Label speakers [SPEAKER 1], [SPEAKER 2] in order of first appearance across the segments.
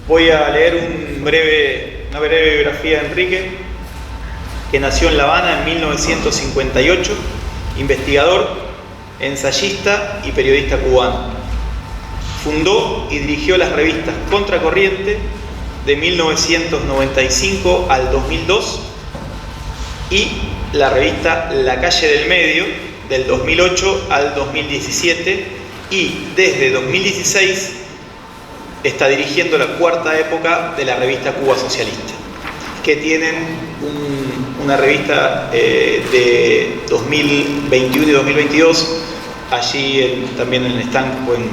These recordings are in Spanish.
[SPEAKER 1] Voy a leer una breve biografía de Enrique, que nació en La Habana en 1958, investigador, ensayista y periodista cubano. Fundó y dirigió las revistas Contracorriente de 1995 al 2002 y la revista La Calle del Medio del 2008 al 2017, y desde 2016 está dirigiendo la cuarta época de la revista Cuba Socialista, que tienen una revista de 2021 y 2022, allí también en el stand pueden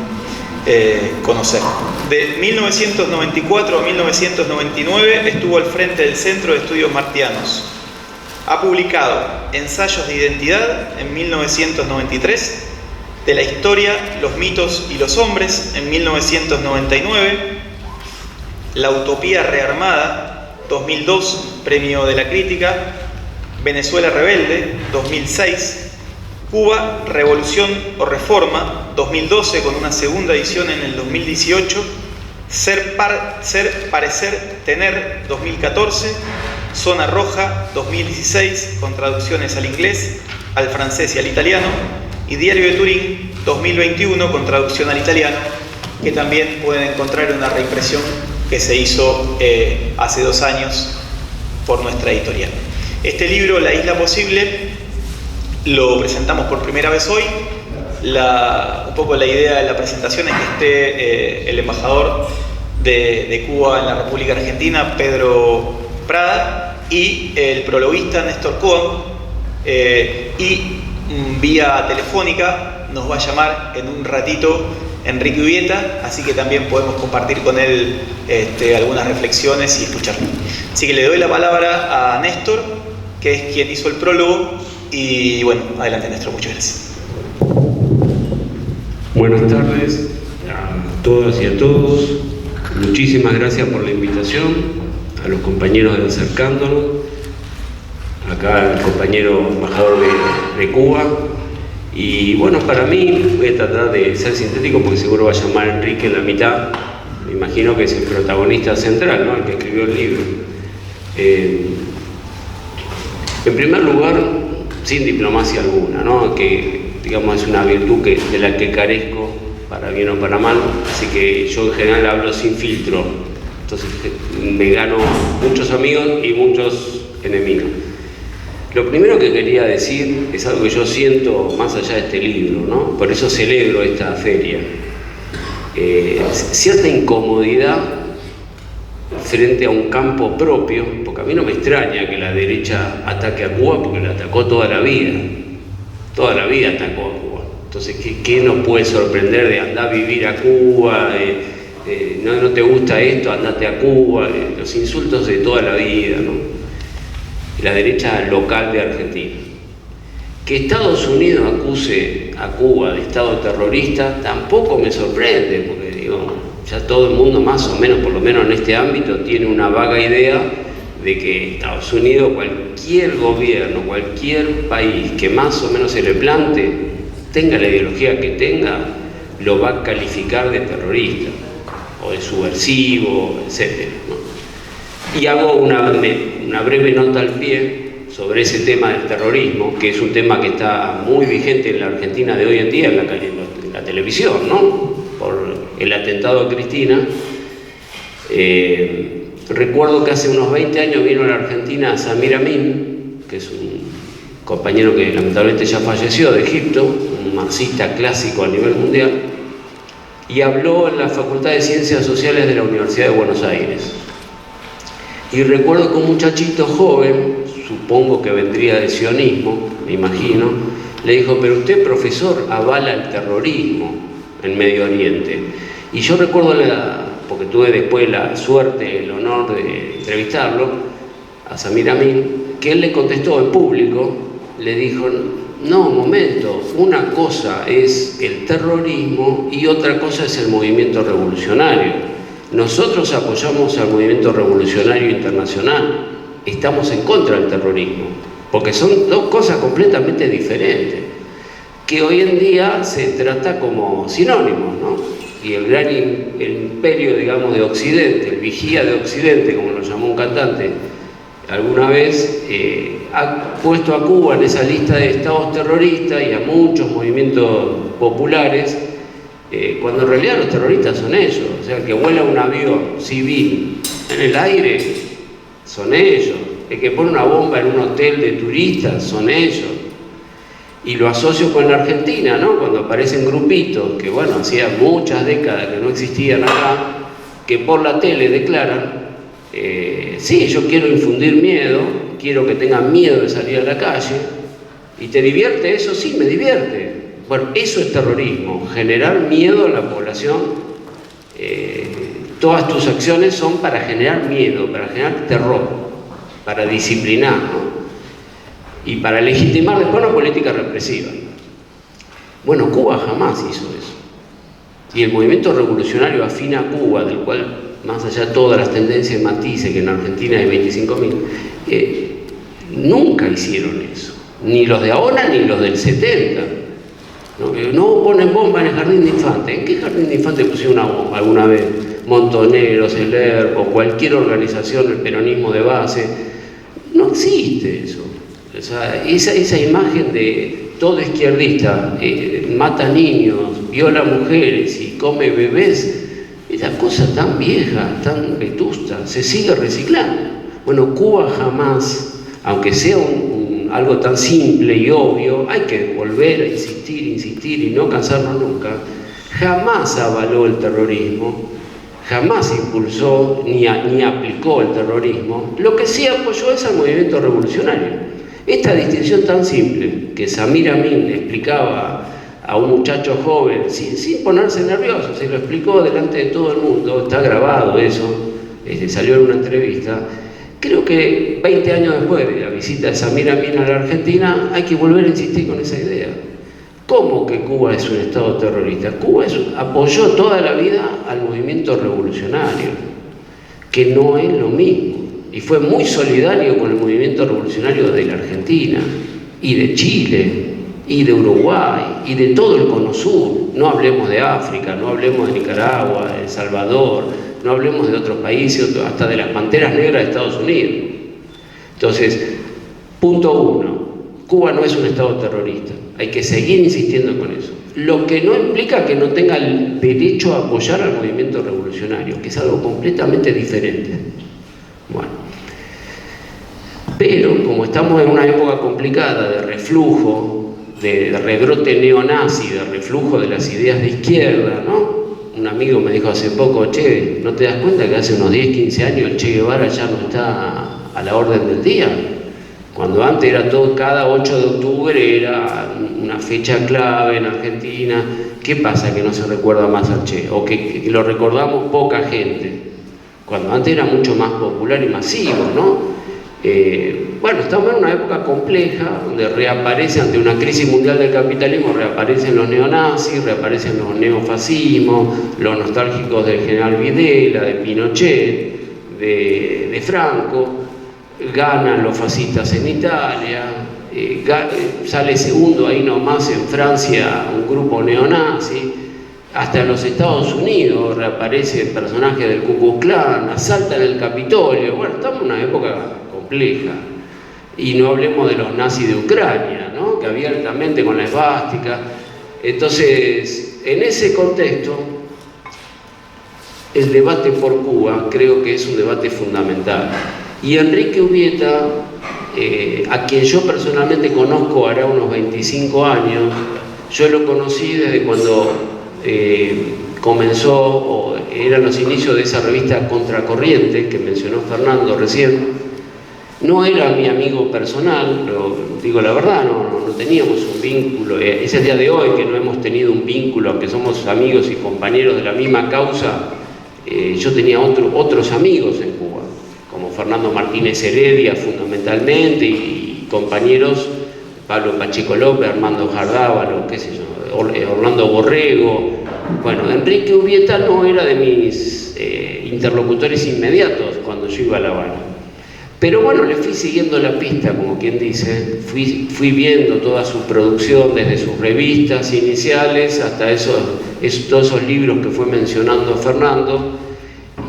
[SPEAKER 1] conocer. De 1994 a 1999 estuvo al frente del Centro de Estudios Martianos. Ha publicado Ensayos de Identidad en 1993, De la Historia, los Mitos y los Hombres en 1999, La Utopía Rearmada, 2002, Premio de la Crítica, Venezuela Rebelde, 2006, Cuba, Revolución o Reforma, 2012, con una segunda edición en el 2018, Ser, Parecer, Tener, 2014, Zona Roja, 2016, con traducciones al inglés, al francés y al italiano, y Diario de Turín, 2021, con traducción al italiano, que también pueden encontrar en una reimpresión que se hizo hace 2 años por nuestra editorial. Este libro, La Isla Posible, lo presentamos por primera vez hoy. Un poco la idea de la presentación es que esté el embajador de Cuba en la República Argentina, Pedro Prada, y el prologuista Néstor Cohen, y vía telefónica nos va a llamar en un ratito Enrique Ubieta, así que también podemos compartir con él algunas reflexiones y escucharlo. Así que le doy la palabra a Néstor, que es quien hizo el prólogo, y bueno, adelante Néstor, muchas gracias.
[SPEAKER 2] Buenas tardes a todas y a todos. Muchísimas gracias por la invitación, a los compañeros de Acercándonos, acá el compañero embajador de Cuba. Y bueno, para mí, voy a tratar de ser sintético porque seguro va a llamar Enrique en la mitad. Me imagino que es el protagonista central, ¿no? El que escribió el libro. En primer lugar, sin diplomacia alguna, ¿no? Que digamos es una virtud de la que carezco, para bien o para mal, así que yo en general hablo sin filtro, entonces me gano muchos amigos y muchos enemigos. Lo primero que quería decir es algo que yo siento más allá de este libro, ¿no? Por eso celebro esta feria. Cierta incomodidad frente a un campo propio, porque a mí no me extraña que la derecha ataque a Cuba, porque la atacó toda la vida atacó a Cuba. Entonces, ¿qué nos puede sorprender de andar a vivir a Cuba? No te gusta esto, andate a Cuba, los insultos de toda la vida, ¿no? La derecha local de Argentina. Que Estados Unidos acuse a Cuba de Estado terrorista tampoco me sorprende, porque digo, ya todo el mundo más o menos, por lo menos en este ámbito, tiene una vaga idea de que Estados Unidos, cualquier gobierno, cualquier país que más o menos se le plante, tenga la ideología que tenga, lo va a calificar de terrorista o de subversivo, etc., ¿no? Y hago una breve nota al pie sobre ese tema del terrorismo, que es un tema que está muy vigente en la Argentina de hoy en día, en la televisión, ¿no? Por el atentado a Cristina. Recuerdo que hace unos 20 años vino a la Argentina Samir Amin, que es un compañero que lamentablemente ya falleció, de Egipto, un marxista clásico a nivel mundial, y habló en la Facultad de Ciencias Sociales de la Universidad de Buenos Aires. Y recuerdo que un muchachito joven, supongo que vendría del sionismo, me imagino, le dijo: pero usted, profesor, avala el terrorismo en Medio Oriente. Y yo recuerdo, porque tuve después la suerte, el honor de entrevistarlo, a Samir Amin, que él le contestó en público, le dijo: no, un momento, una cosa es el terrorismo y otra cosa es el movimiento revolucionario. Nosotros apoyamos al movimiento revolucionario internacional, estamos en contra del terrorismo, porque son dos cosas completamente diferentes, que hoy en día se trata como sinónimos, ¿no? y el gran el imperio, digamos, de Occidente, el vigía de Occidente, como lo llamó un cantante alguna vez, ha puesto a Cuba en esa lista de estados terroristas y a muchos movimientos populares, cuando en realidad los terroristas son ellos. O sea, el que vuela un avión civil en el aire son ellos, el que pone una bomba en un hotel de turistas son ellos. Y lo asocio con la Argentina, ¿no? Cuando aparecen grupitos que, bueno, hacía muchas décadas que no existían acá, que por la tele declaran, sí, yo quiero infundir miedo, quiero que tengan miedo de salir a la calle. ¿Y te divierte eso? Sí, me divierte. Bueno, eso es terrorismo, generar miedo a la población. Todas tus acciones son para generar miedo, para generar terror, para disciplinar, ¿no? Y para legitimar después una política represiva. Bueno, Cuba jamás hizo eso. Y el movimiento revolucionario afín a Cuba, del cual, más allá de todas las tendencias y matices que en Argentina hay 25.000, nunca hicieron eso. Ni los de ahora ni los del 70. No ponen bomba en el jardín de infantes. ¿En qué jardín de infantes pusieron una bomba alguna vez? Montoneros, el ERP o cualquier organización, el peronismo de base. No existe eso. O sea, esa imagen de todo izquierdista mata niños, viola mujeres y come bebés, esa cosa tan vieja, tan vetusta, se sigue reciclando. Bueno, Cuba jamás, aunque sea algo tan simple y obvio, hay que volver a insistir y no cansarnos nunca, jamás avaló el terrorismo, jamás impulsó ni aplicó el terrorismo. Lo que sí apoyó es al movimiento revolucionario. Esta distinción tan simple que Samir Amin le explicaba a un muchacho joven, sin ponerse nervioso, se lo explicó delante de todo el mundo, está grabado eso, salió en una entrevista. Creo que 20 años después de la visita de Samir Amin a la Argentina, hay que volver a insistir con esa idea. ¿Cómo que Cuba es un estado terrorista? Cuba apoyó toda la vida al movimiento revolucionario, que no es lo mismo. Y fue muy solidario con el movimiento revolucionario de la Argentina, y de Chile, y de Uruguay, y de todo el Cono Sur. No hablemos de África, no hablemos de Nicaragua, de El Salvador, no hablemos de otros países, hasta de las Panteras Negras de Estados Unidos. Entonces, punto 1, Cuba no es un estado terrorista. Hay que seguir insistiendo con eso. Lo que no implica que no tenga el derecho a apoyar al movimiento revolucionario, que es algo completamente diferente. Bueno, pero como estamos en una época complicada de reflujo, de rebrote neonazi, de reflujo de las ideas de izquierda, ¿no? Un amigo me dijo hace poco, che, ¿no te das cuenta que hace unos 10, 15 años el Che Guevara ya no está a la orden del día? Cuando antes era todo, cada 8 de octubre era una fecha clave en Argentina. ¿Qué pasa que no se recuerda más al Che? O que lo recordamos poca gente, cuando antes era mucho más popular y masivo, ¿no? Bueno, estamos en una época compleja, donde reaparece ante una crisis mundial del capitalismo, reaparecen los neonazis, reaparecen los neofascismos, los nostálgicos del general Videla, de Pinochet, de Franco, ganan los fascistas en Italia, sale segundo ahí nomás en Francia un grupo neonazi, hasta en los Estados Unidos reaparece el personaje del Ku Klux Klan, asaltan el Capitolio. Bueno, estamos en una época compleja. Y no hablemos de los nazis de Ucrania, ¿no? Que abiertamente con la esvástica. Entonces, en ese contexto, el debate por Cuba creo que es un debate fundamental. Y Enrique Urbieta, a quien yo personalmente conozco hará unos 25 años, yo lo conocí desde cuando comenzó, o eran los inicios de esa revista Contracorriente que mencionó Fernando recién. No era mi amigo personal, pero digo la verdad, no teníamos un vínculo. Es el día de hoy que no hemos tenido un vínculo, aunque somos amigos y compañeros de la misma causa. Yo tenía otros amigos en Cuba, como Fernando Martínez Heredia fundamentalmente, y compañeros, Pablo Pacheco López, Armando Jardávalo, qué sé yo, Orlando Borrego. Bueno, Enrique Urbieta no era de mis interlocutores inmediatos cuando yo iba a La Habana. Pero bueno, le fui siguiendo la pista, como quien dice, fui viendo toda su producción, desde sus revistas iniciales hasta todos esos libros que fue mencionando Fernando,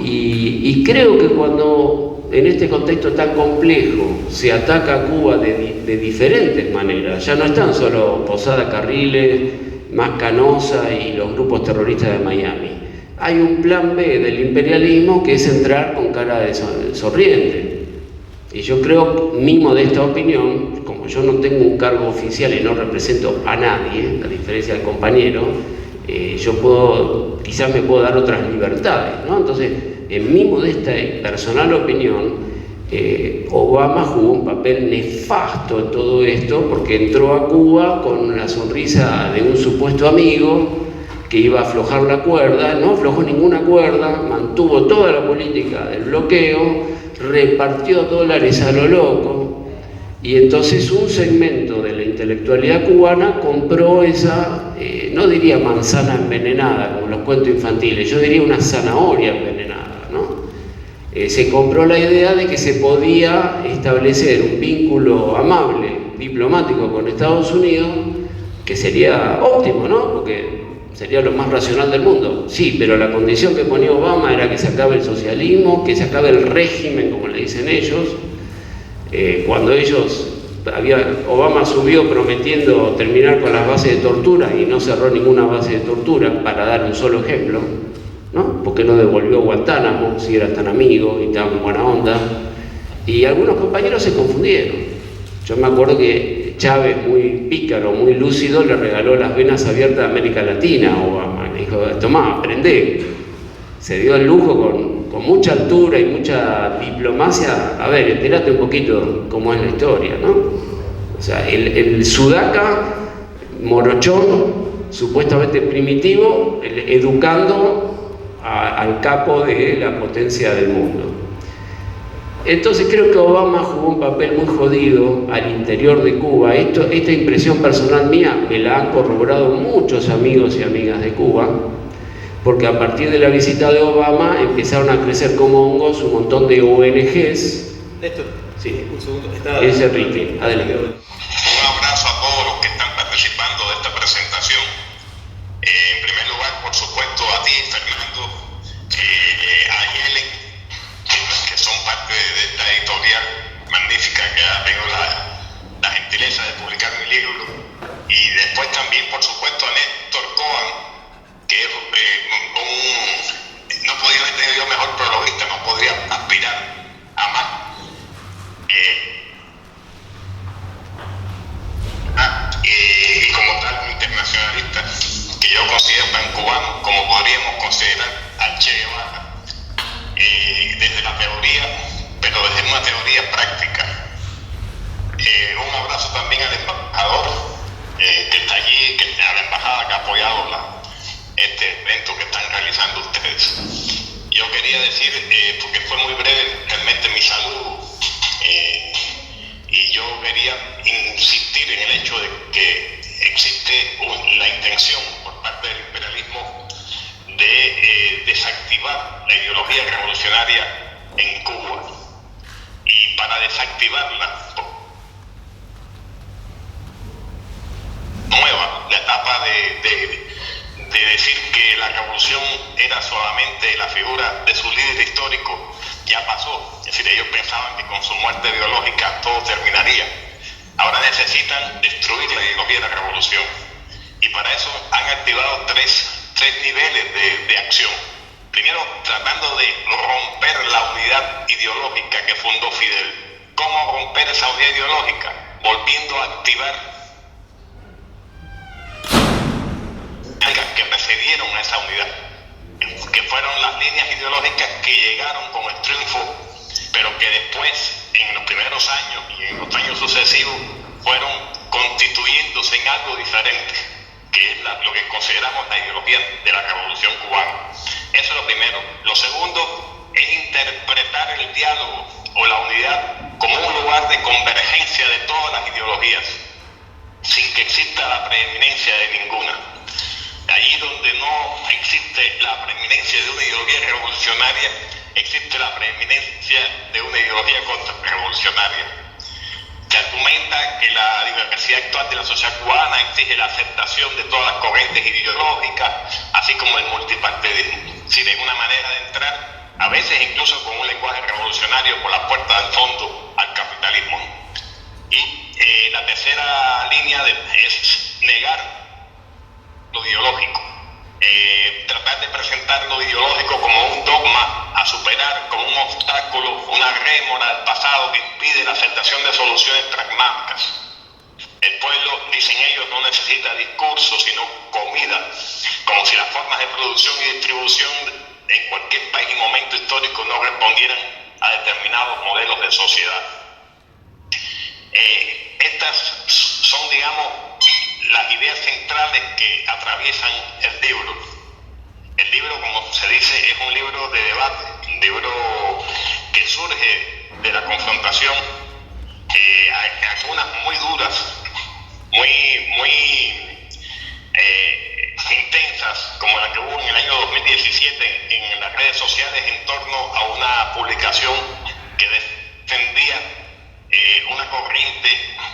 [SPEAKER 2] y creo que cuando en este contexto tan complejo se ataca a Cuba de diferentes maneras, ya no están solo Posada Carriles, más Canosa y los grupos terroristas de Miami, hay un plan B del imperialismo que es entrar con cara de sonriente. Y yo creo, mi modesta opinión, como yo no tengo un cargo oficial y no represento a nadie, a diferencia del compañero, quizás me puedo dar otras libertades, ¿no? Entonces, en mi modesta y personal opinión, Obama jugó un papel nefasto en todo esto, porque entró a Cuba con la sonrisa de un supuesto amigo que iba a aflojar la cuerda, no aflojó ninguna cuerda, mantuvo toda la política del bloqueo, repartió dólares a lo loco, y entonces un segmento de la intelectualidad cubana compró esa, no diría manzana envenenada como los cuentos infantiles, yo diría una zanahoria envenenada, ¿no? Se compró la idea de que se podía establecer un vínculo amable, diplomático con Estados Unidos, que sería óptimo, ¿no? Porque sería lo más racional del mundo. Sí, pero la condición que ponía Obama era que se acabe el socialismo, que se acabe el régimen, como le dicen ellos. Cuando Obama subió prometiendo terminar con las bases de tortura y no cerró ninguna base de tortura, para dar un solo ejemplo, ¿no? Porque no devolvió Guantánamo, si era tan amigo y tan buena onda. Y algunos compañeros se confundieron. Yo me acuerdo que Chávez, muy pícaro, muy lúcido, le regaló las venas abiertas de América Latina a Obama. Le dijo, tomá, aprendé. Se dio el lujo con mucha altura y mucha diplomacia. A ver, entérate un poquito cómo es la historia, ¿no? O sea, el sudaca, morochón, supuestamente primitivo, educando al capo de la potencia del mundo. Entonces creo que Obama jugó un papel muy jodido al interior de Cuba. Esta impresión personal mía me la han corroborado muchos amigos y amigas de Cuba, porque a partir de la visita de Obama empezaron a crecer como hongos un montón de ONGs.
[SPEAKER 1] Néstor,
[SPEAKER 2] sí.
[SPEAKER 1] Un segundo.
[SPEAKER 2] Es Enrique, adelante.
[SPEAKER 3] Un abrazo a todos los que están participando de esta presentación. En primer lugar, por supuesto, a ti, Fernando, a Yelen, que son parte de esta editorial magnífica que ha tenido la gentileza de publicar mi libro, y después también, por supuesto, a Néstor Cohen, que no podía haber tenido yo mejor prologuista, no podría aspirar a más. Y como tal, un internacionalista que yo considero tan cubano como podríamos considerar a Che Guevara, desde la teoría, pero desde una teoría práctica. Un abrazo también al embajador que está allí, a la embajada que ha apoyado este evento que están realizando ustedes. Yo quería decir, porque fue muy breve realmente mi saludo, y yo quería insistir en el hecho de que existe la intención por parte del imperialismo de desactivar la ideología revolucionaria en Cuba. Y para desactivarla, nueva, la etapa de decir que la revolución era solamente la figura de su líder histórico, ya pasó. Es decir, ellos pensaban que con su muerte biológica todo terminaría. Ahora necesitan destruir la ideología de la revolución. Y para eso han activado tres niveles de acción. Primero, tratando de romper la unidad ideológica que fundó Fidel. ¿Cómo romper esa unidad ideológica? Volviendo a activar que precedieron a esa unidad, que fueron las líneas ideológicas que llegaron con el triunfo, pero que después, en los primeros años y en los años sucesivos, fueron constituyéndose en algo diferente, que es lo que consideramos la ideología de la Revolución Cubana. Eso es lo primero. Lo segundo es interpretar el diálogo o la unidad como un lugar de convergencia de todas las ideologías, sin que exista la preeminencia de ninguna. Allí donde no existe la preeminencia de una ideología revolucionaria, existe la preeminencia de una ideología contrarrevolucionaria. Se argumenta que la diversidad actual de la sociedad cubana exige la aceptación de todas las corrientes ideológicas, así como el multipartidismo. Es decir, es una manera de entrar, a veces incluso con un lenguaje revolucionario, por la puerta del fondo al capitalismo. Y la tercera línea es negar lo ideológico. Tratar de presentar lo ideológico como un dogma a superar, como un obstáculo, una rémora del pasado que impide la aceptación de soluciones pragmáticas. El pueblo, dicen ellos, no necesita discursos, sino comida, como si las formas de producción y distribución en cualquier país y momento histórico no respondieran a determinados modelos de sociedad. Estas son, digamos, las ideas centrales que atraviesan el libro. El libro, como se dice, es un libro de debate, un libro que surge de la confrontación, algunas muy duras, muy intensas, como la que hubo en el año 2017 en las redes sociales en torno a una publicación que defendía una corriente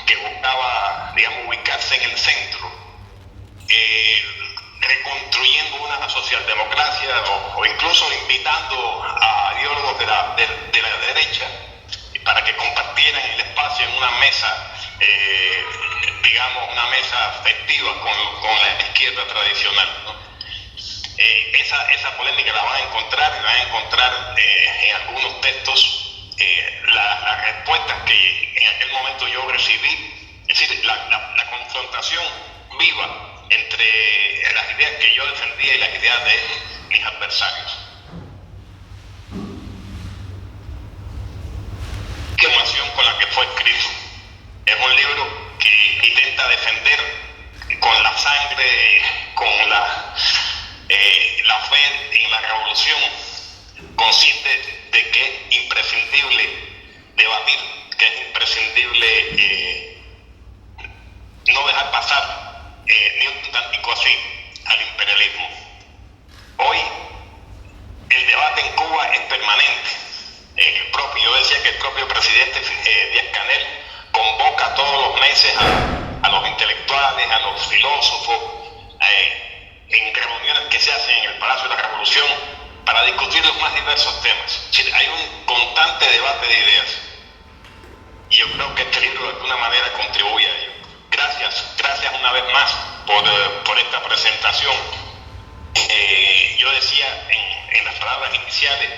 [SPEAKER 3] que buscaba, digamos, ubicarse en el centro, reconstruyendo una socialdemocracia o incluso invitando a ideólogos de la derecha para que compartieran el espacio en una mesa, digamos, una mesa afectiva con la izquierda tradicional, ¿no? Esa polémica la van a encontrar en algunos textos. Las respuestas que en aquel momento yo recibí, es decir, la confrontación viva entre las ideas que yo defendía y las ideas de mis adversarios. ¿Qué emoción con la que fue escrito? Es un libro que intenta defender con la sangre, con la fe en la revolución, consciente de que es imprescindible debatir, que es imprescindible no dejar pasar ni un tantico así al imperialismo. Hoy el debate en Cuba es permanente. Yo decía que el propio presidente Díaz-Canel convoca todos los meses a los intelectuales, a los filósofos, en reuniones que se hacen en el Palacio de la Revolución para discutir los más diversos temas. Es decir, hay un constante debate de ideas. Y yo creo que este libro de alguna manera contribuye a ello. Gracias una vez más por esta presentación. Yo decía en las palabras iniciales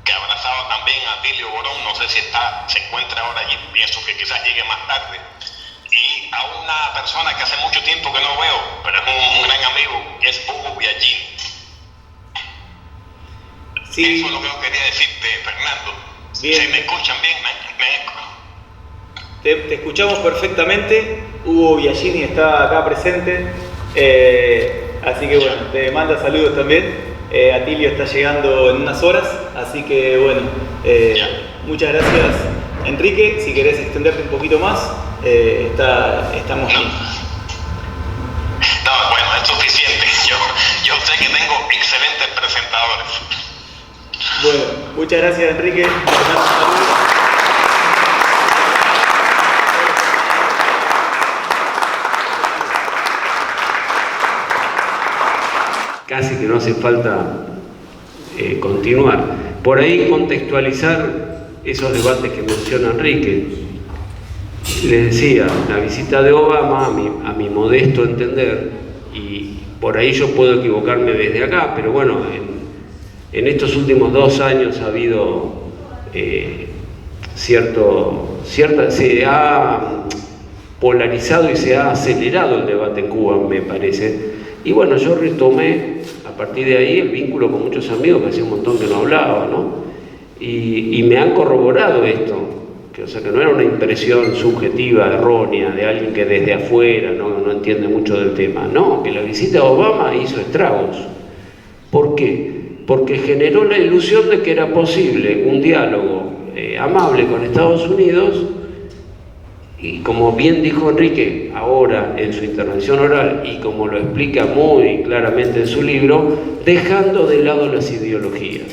[SPEAKER 3] que abrazaba también a Atilio Borón, no sé si se encuentra ahora allí, pienso que quizás llegue más tarde, y a una persona que hace mucho tiempo que no veo, pero es un gran amigo, que es Hugo Biagini.
[SPEAKER 1] Sí.
[SPEAKER 3] Eso es lo que yo quería decirte, Fernando.
[SPEAKER 1] Bien.
[SPEAKER 3] Si me escuchan bien,
[SPEAKER 1] Te escuchamos perfectamente. Hugo Biagini está acá presente, así que bueno, te manda saludos también. Atilio está llegando en unas horas, así que bueno, muchas gracias, Enrique. Si querés extenderte un poquito más, estamos bien.
[SPEAKER 3] No, bueno, es suficiente. Yo sé que tengo excelentes presentadores.
[SPEAKER 1] Bueno, muchas gracias, Enrique. Te mando saludos.
[SPEAKER 2] Casi que no hace falta continuar. Por ahí contextualizar esos debates que menciona Enrique. Les decía, la visita de Obama, a mi modesto entender, y por ahí yo puedo equivocarme desde acá, pero bueno, en estos últimos 2 años ha habido se ha polarizado y se ha acelerado el debate en Cuba, me parece. Y bueno, yo retomé a partir de ahí el vínculo con muchos amigos que hacía un montón que no hablaba, ¿no? Y me han corroborado esto, o sea, que no era una impresión subjetiva, errónea, de alguien que desde afuera no entiende mucho del tema. No, que la visita a Obama hizo estragos. ¿Por qué? Porque generó la ilusión de que era posible un diálogo amable con Estados Unidos. Y como bien dijo Enrique ahora en su intervención oral, y como lo explica muy claramente en su libro, dejando de lado las ideologías.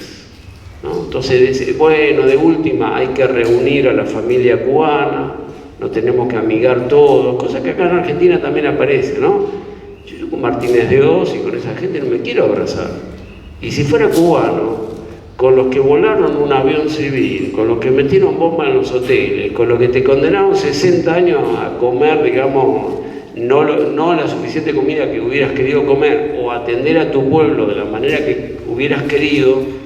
[SPEAKER 2] Entonces, bueno, de última hay que reunir a la familia cubana, nos tenemos que amigar todos, cosa que acá en Argentina también aparece, ¿no? Yo con Martínez de Oz y con esa gente no me quiero abrazar. Y si fuera cubano, con los que volaron un avión civil, con los que metieron bombas en los hoteles, con los que te condenaron 60 años a comer, digamos, no la suficiente comida que hubieras querido comer, o atender a tu pueblo de la manera que hubieras querido,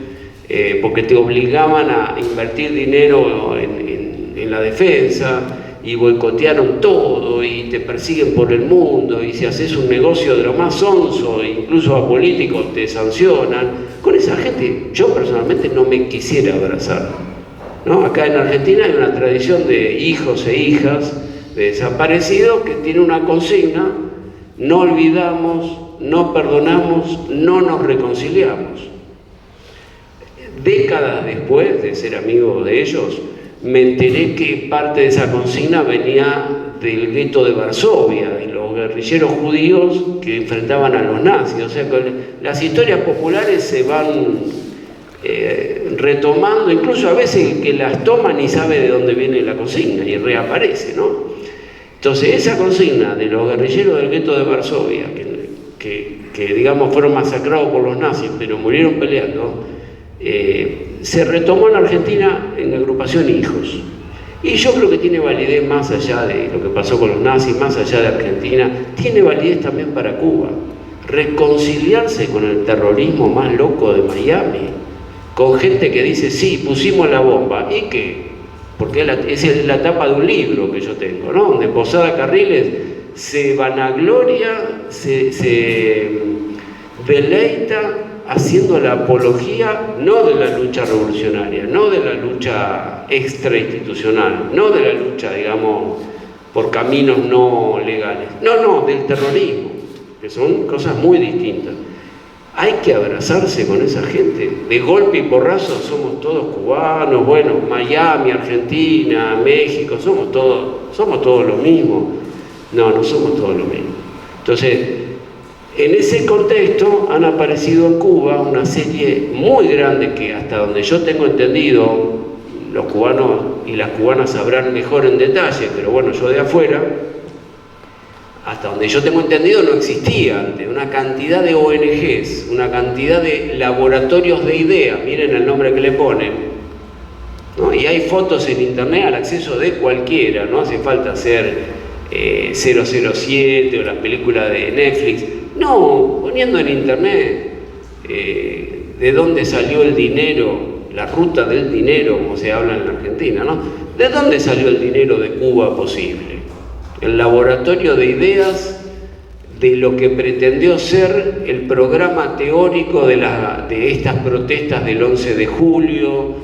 [SPEAKER 2] porque te obligaban a invertir dinero en la defensa, y boicotearon todo, y te persiguen por el mundo, y si haces un negocio de lo más sonso, incluso a políticos te sancionan. Con esa gente yo personalmente no me quisiera abrazar, ¿no? Acá en Argentina hay una tradición de hijos e hijas de desaparecidos que tiene una consigna: no olvidamos, no perdonamos, no nos reconciliamos. Décadas después de ser amigo de ellos, me enteré que parte de esa consigna venía del gueto de Varsovia, de los guerrilleros judíos que enfrentaban a los nazis. O sea, que las historias populares se van retomando, incluso a veces el que las toma ni sabe de dónde viene la consigna y reaparece, ¿no? Entonces, esa consigna de los guerrilleros del gueto de Varsovia, que digamos fueron masacrados por los nazis, pero murieron peleando, se retomó en Argentina en la agrupación Hijos. Y yo creo que tiene validez más allá de lo que pasó con los nazis, más allá de Argentina, tiene validez también para Cuba. Reconciliarse con el terrorismo más loco de Miami, con gente que dice, sí, pusimos la bomba, ¿y qué? Porque es la tapa de un libro que yo tengo, ¿no? Donde Posada Carriles se vanagloria, se deleita haciendo la apología no de la lucha revolucionaria, no de la lucha extrainstitucional, no de la lucha, digamos, por caminos no legales, no, del terrorismo, que son cosas muy distintas. Hay que abrazarse con esa gente. De golpe y porrazo somos todos cubanos, bueno, Miami, Argentina, México, somos todos lo mismo. No somos todos lo mismo. Entonces, en ese contexto han aparecido en Cuba una serie muy grande que, hasta donde yo tengo entendido, los cubanos y las cubanas sabrán mejor en detalle, pero bueno, yo de afuera, hasta donde yo tengo entendido, no existía antes, una cantidad de ONGs, una cantidad de laboratorios de ideas, miren el nombre que le ponen, ¿no? Y hay fotos en internet al acceso de cualquiera, no hace falta ser 007 o las películas de Netflix. No, poniendo en internet de dónde salió el dinero, la ruta del dinero, como se habla en la Argentina, ¿no? ¿De dónde salió el dinero de Cuba posible? El laboratorio de ideas de lo que pretendió ser el programa teórico de estas protestas del 11 de julio,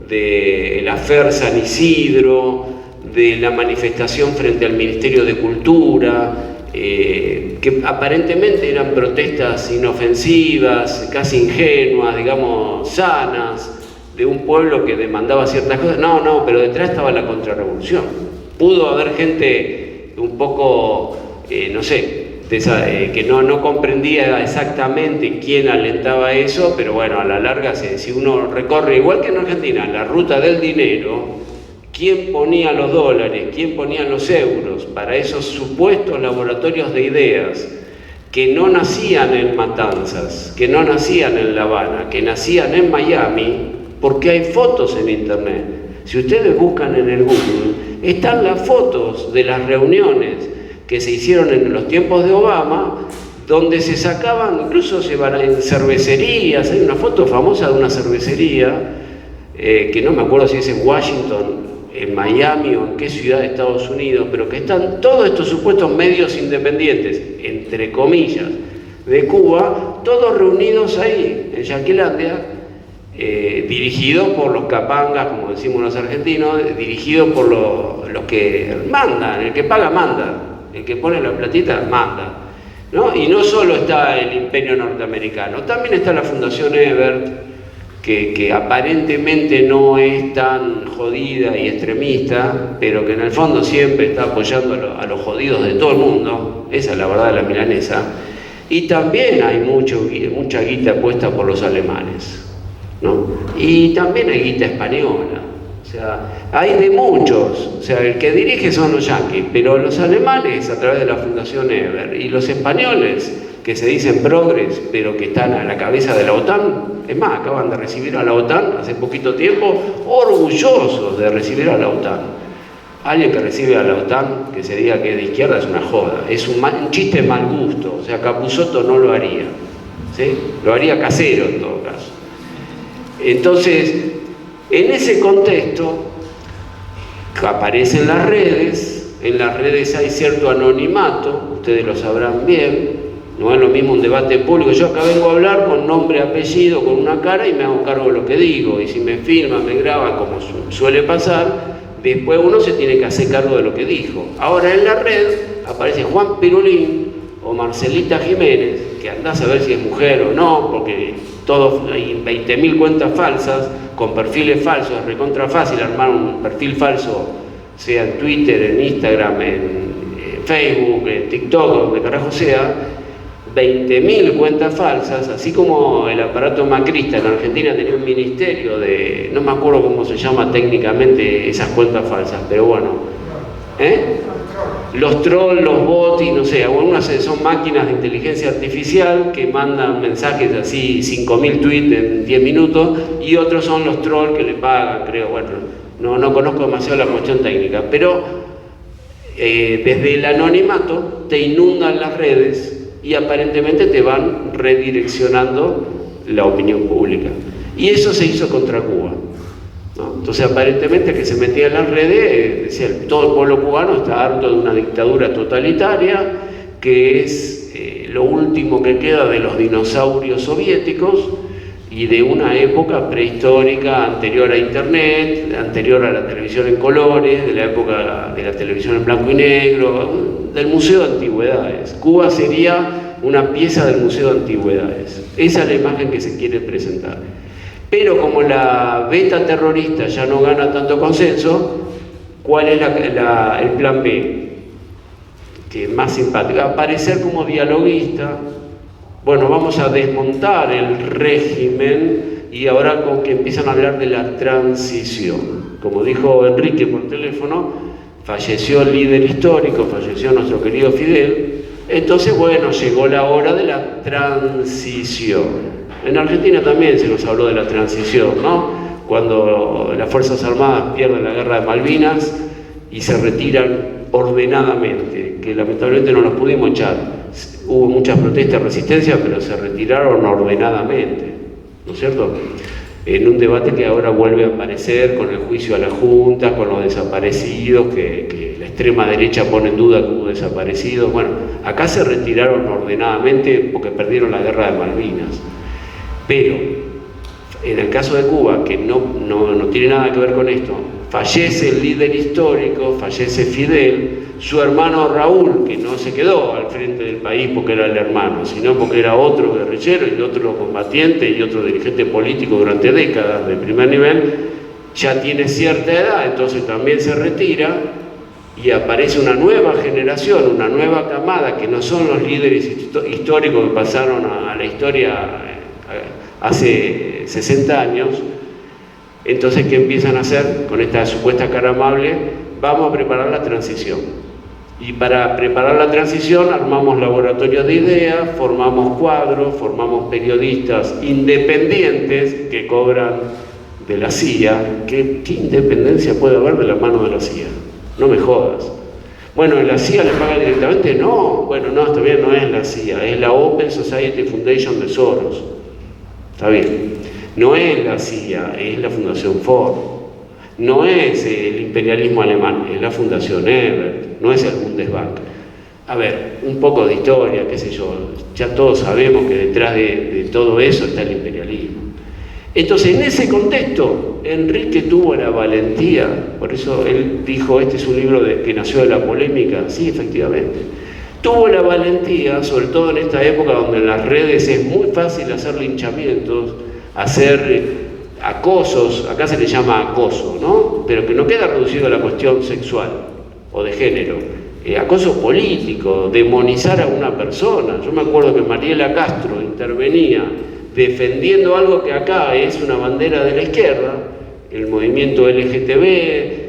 [SPEAKER 2] de la FER San Isidro, de la manifestación frente al Ministerio de Cultura, que aparentemente eran protestas inofensivas, casi ingenuas, digamos, sanas, de un pueblo que demandaba ciertas cosas. No, pero detrás estaba la contrarrevolución. Pudo haber gente un poco, no sé, que no comprendía exactamente quién alentaba eso, pero bueno, a la larga, si uno recorre, igual que en Argentina, la ruta del dinero, quién ponía los dólares, quién ponía los euros para esos supuestos laboratorios de ideas que no nacían en Matanzas, que no nacían en La Habana, que nacían en Miami, porque hay fotos en internet. Si ustedes buscan en el Google, están las fotos de las reuniones que se hicieron en los tiempos de Obama, donde se sacaban, incluso se van en cervecerías. Hay una foto famosa de una cervecería, que no me acuerdo si es en Washington, en Miami o en qué ciudad de Estados Unidos, pero que están todos estos supuestos medios independientes, entre comillas, de Cuba, todos reunidos ahí, en Yanquilandia, dirigidos por los capangas, como decimos los argentinos, dirigidos por los que mandan, el que paga manda, el que pone la platita manda, ¿no? Y no solo está el imperio norteamericano, también está la Fundación Ebert, que aparentemente no es tan jodida y extremista, pero que en el fondo siempre está apoyando a los jodidos de todo el mundo. Esa es la verdad de la milanesa. Y también hay mucha guita puesta por los alemanes. ¿no? Y también hay guita española, o sea, hay de muchos, o sea, el que dirige son los yanquis, pero los alemanes a través de la Fundación Eber, y los españoles que se dicen progres, pero que están a la cabeza de la OTAN, es más, acaban de recibir a la OTAN hace poquito tiempo, orgullosos de recibir a la OTAN. Alguien que recibe a la OTAN, que se diga que es de izquierda, es una joda, es un chiste de mal gusto, o sea, Capusotto no lo haría, ¿sí? Lo haría Casero en todo caso. Entonces, en ese contexto, aparecen las redes, en las redes hay cierto anonimato, ustedes lo sabrán bien, no es lo mismo un debate público, yo acá vengo a hablar con nombre, apellido, con una cara y me hago cargo de lo que digo, y si me filman, me graban, como suele pasar, después uno se tiene que hacer cargo de lo que dijo. Ahora en la red aparece Juan Pirulín o Marcelita Jiménez, que andás a ver si es mujer o no, porque hay 20.000 cuentas falsas, con perfiles falsos, es recontra fácil armar un perfil falso, sea en Twitter, en Instagram, en Facebook, en TikTok, donde carajo sea, 20.000 cuentas falsas, así como el aparato macrista en Argentina tenía un ministerio de, no me acuerdo cómo se llama técnicamente esas cuentas falsas, pero bueno, los trolls, los bots y no sé, algunas son máquinas de inteligencia artificial que mandan mensajes así, 5.000 tweets en 10 minutos, y otros son los trolls que le pagan, creo, bueno, no conozco demasiado la cuestión técnica, pero desde el anonimato te inundan las redes y aparentemente te van redireccionando la opinión pública. Y eso se hizo contra Cuba, ¿no? Entonces aparentemente que se metía en las redes, decía, todo el pueblo cubano está harto de una dictadura totalitaria, que es lo último que queda de los dinosaurios soviéticos y de una época prehistórica anterior a Internet, anterior a la televisión en colores, de la época de la televisión en blanco y negro, del Museo de Antigüedades. Cuba sería una pieza del Museo de Antigüedades. Esa es la imagen que se quiere presentar. Pero como la beta terrorista ya no gana tanto consenso, ¿cuál es el plan B? Que es más simpático, aparecer como dialoguista. Bueno, vamos a desmontar el régimen y ahora con que empiezan a hablar de la transición. Como dijo Enrique por teléfono, falleció el líder histórico, falleció nuestro querido Fidel, entonces bueno, llegó la hora de la transición. En Argentina también se nos habló de la transición, ¿no? Cuando las Fuerzas Armadas pierden la guerra de Malvinas y se retiran ordenadamente, que lamentablemente no los pudimos echar. Hubo muchas protestas, resistencia, pero se retiraron ordenadamente, ¿no es cierto? En un debate que ahora vuelve a aparecer con el juicio a la Junta, con los desaparecidos, que la extrema derecha pone en duda que hubo desaparecidos. Bueno, acá se retiraron ordenadamente porque perdieron la guerra de Malvinas. Pero, en el caso de Cuba, que no tiene nada que ver con esto, fallece el líder histórico, fallece Fidel, su hermano Raúl, que no se quedó al frente del país porque era el hermano, sino porque era otro guerrillero y otro combatiente y otro dirigente político durante décadas de primer nivel, ya tiene cierta edad, entonces también se retira y aparece una nueva generación, una nueva camada, que no son los líderes históricos que pasaron a la historia hace 60 años. Entonces, ¿qué empiezan a hacer con esta supuesta cara amable? Vamos a preparar la transición. Y para preparar la transición armamos laboratorios de ideas, formamos cuadros, formamos periodistas independientes que cobran de la CIA. ¿Qué independencia puede haber de la mano de la CIA? No me jodas. Bueno, ¿la CIA le paga directamente? No. Bueno, no, está bien, no es la CIA, es la Open Society Foundation de Soros. Está bien. No es la CIA, es la Fundación Ford. No es el imperialismo alemán, es la Fundación Ebert, no es el Bundesbank. A ver, un poco de historia, qué sé yo, ya todos sabemos que detrás de todo eso está el imperialismo. Entonces, en ese contexto, Enrique tuvo la valentía, por eso él dijo, este es un libro que nació de la polémica, sí, efectivamente. Tuvo la valentía, sobre todo en esta época donde en las redes es muy fácil hacer linchamientos, hacer acosos, acá se le llama acoso, ¿no? Pero que no queda reducido a la cuestión sexual o de género, acoso político, demonizar a una persona. Yo me acuerdo que Mariela Castro intervenía defendiendo algo que acá es una bandera de la izquierda, el movimiento LGTB,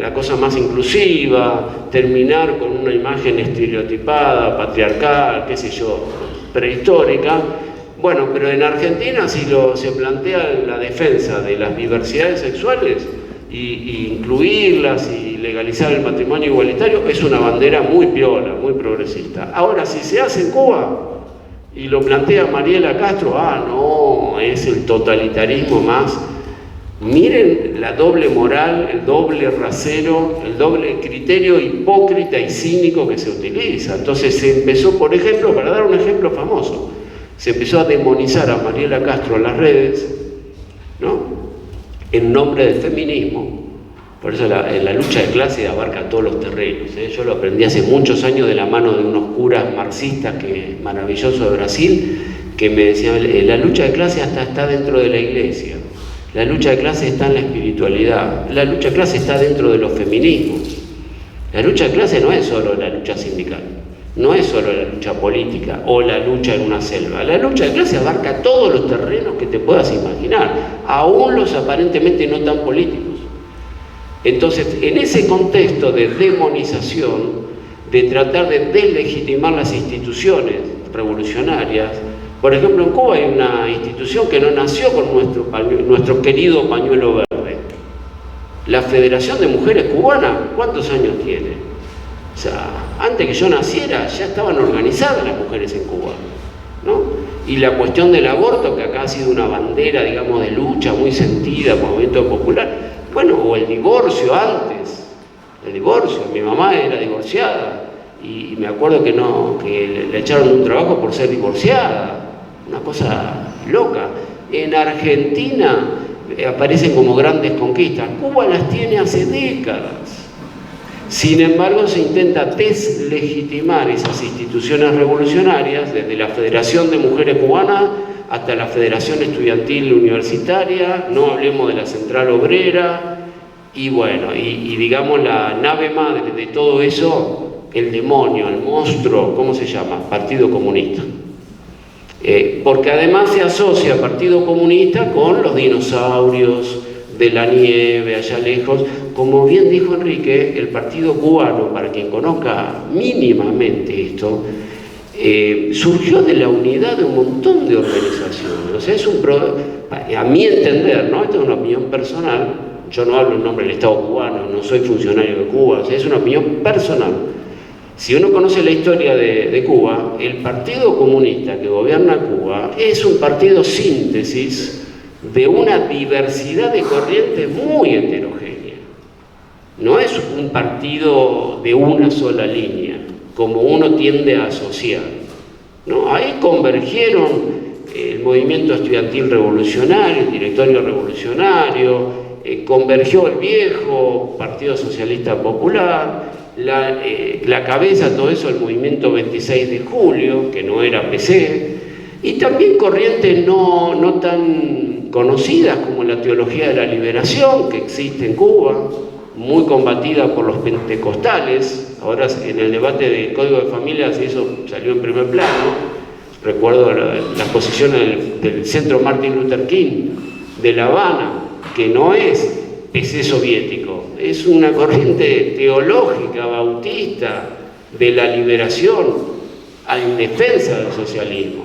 [SPEAKER 2] la cosa más inclusiva, terminar con una imagen estereotipada, patriarcal, qué sé yo, prehistórica. Bueno, pero en Argentina si se plantea la defensa de las diversidades sexuales y incluirlas y legalizar el matrimonio igualitario, es una bandera muy piola, muy progresista. Ahora, si se hace en Cuba y lo plantea Mariela Castro, no, es el totalitarismo más. Miren la doble moral, el doble rasero, el doble criterio hipócrita y cínico que se utiliza. Entonces se empezó, por ejemplo, para dar un ejemplo famoso, se empezó a demonizar a Mariela Castro en las redes, ¿no?, en nombre del feminismo. Por eso la lucha de clase abarca todos los terrenos, ¿eh? Yo lo aprendí hace muchos años de la mano de unos curas marxistas maravillosos de Brasil, que me decían, la lucha de clase hasta está dentro de la iglesia, la lucha de clase está en la espiritualidad, la lucha de clase está dentro de los feminismos. La lucha de clase no es solo la lucha sindical, no es solo la lucha política o la lucha en una selva. La lucha de clase abarca todos los terrenos que te puedas imaginar, aún los aparentemente no tan políticos. Entonces, en ese contexto de demonización, de tratar de deslegitimar las instituciones revolucionarias, por ejemplo, en Cuba hay una institución que no nació con nuestro querido pañuelo verde. La Federación de Mujeres Cubanas, ¿cuántos años tiene? O sea, antes que yo naciera ya estaban organizadas las mujeres en Cuba, ¿no? Y la cuestión del aborto, que acá ha sido una bandera, digamos, de lucha muy sentida, movimiento popular, bueno, o el divorcio antes, el divorcio, mi mamá era divorciada y me acuerdo que le echaron de un trabajo por ser divorciada, una cosa loca. En Argentina aparecen como grandes conquistas, Cuba las tiene hace décadas. Sin embargo, se intenta deslegitimar esas instituciones revolucionarias, desde la Federación de Mujeres Cubanas hasta la Federación Estudiantil Universitaria, no hablemos de la Central Obrera, y bueno, y digamos la nave madre de todo eso, el demonio, el monstruo, ¿cómo se llama? Partido Comunista. Porque además se asocia Partido Comunista con los dinosaurios de la nieve allá lejos. Como bien dijo Enrique, el Partido Cubano, para quien conozca mínimamente esto, surgió de la unidad de un montón de organizaciones. O sea, a mi entender, ¿no?, esta es una opinión personal, yo no hablo en nombre del Estado cubano, no soy funcionario de Cuba, o sea, es una opinión personal. Si uno conoce la historia de Cuba, el Partido Comunista que gobierna Cuba es un partido síntesis de una diversidad de corrientes muy heterogénea. No es un partido de una sola línea, como uno tiende a asociar, ¿no? Ahí convergieron el movimiento estudiantil revolucionario, el directorio revolucionario, convergió el viejo Partido Socialista Popular, la cabeza de todo eso, el movimiento 26 de julio, que no era PC, y también corrientes no tan conocidas como la teología de la liberación, que existe en Cuba, muy combatida por los pentecostales. Ahora en el debate del Código de Familias eso salió en primer plano. Recuerdo las posiciones del Centro Martin Luther King de La Habana, que no es soviético, es una corriente teológica bautista de la liberación en defensa del socialismo.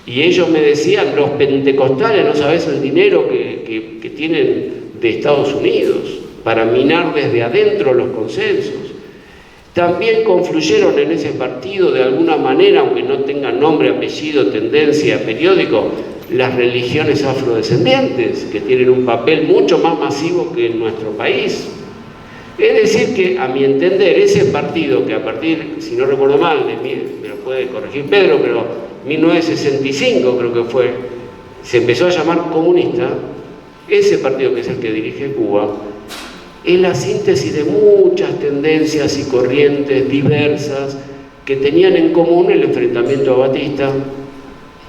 [SPEAKER 2] Y ellos me decían, los pentecostales, no sabes el dinero que tienen de Estados Unidos para minar desde adentro los consensos. También confluyeron en ese partido de alguna manera, aunque no tengan nombre, apellido, tendencia, periódico, las religiones afrodescendientes, que tienen un papel mucho más masivo que en nuestro país. Es decir que, a mi entender, ese partido que a partir, si no recuerdo mal, me lo puede corregir Pedro, pero 1965 creo que fue, se empezó a llamar comunista, ese partido que es el que dirige Cuba, es la síntesis de muchas tendencias y corrientes diversas que tenían en común el enfrentamiento a Batista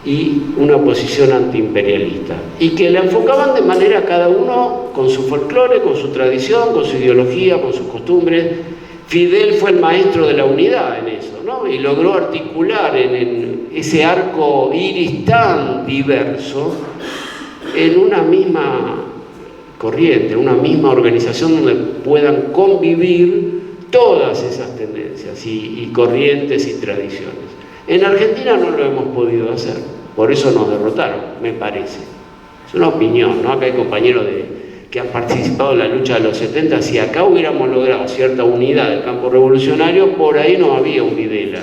[SPEAKER 2] y una posición antiimperialista, y que la enfocaban de manera cada uno con su folclore, con su tradición, con su ideología, con sus costumbres. Fidel fue el maestro de la unidad en eso, ¿no? Y logró articular en ese arco iris tan diverso en una misma corriente, una misma organización donde puedan convivir todas esas tendencias y corrientes y tradiciones. En Argentina no lo hemos podido hacer, por eso nos derrotaron, me parece. Es una opinión, ¿no? Acá hay compañeros que han participado en la lucha de los 70, si acá hubiéramos logrado cierta unidad del campo revolucionario, por ahí no había un Videla,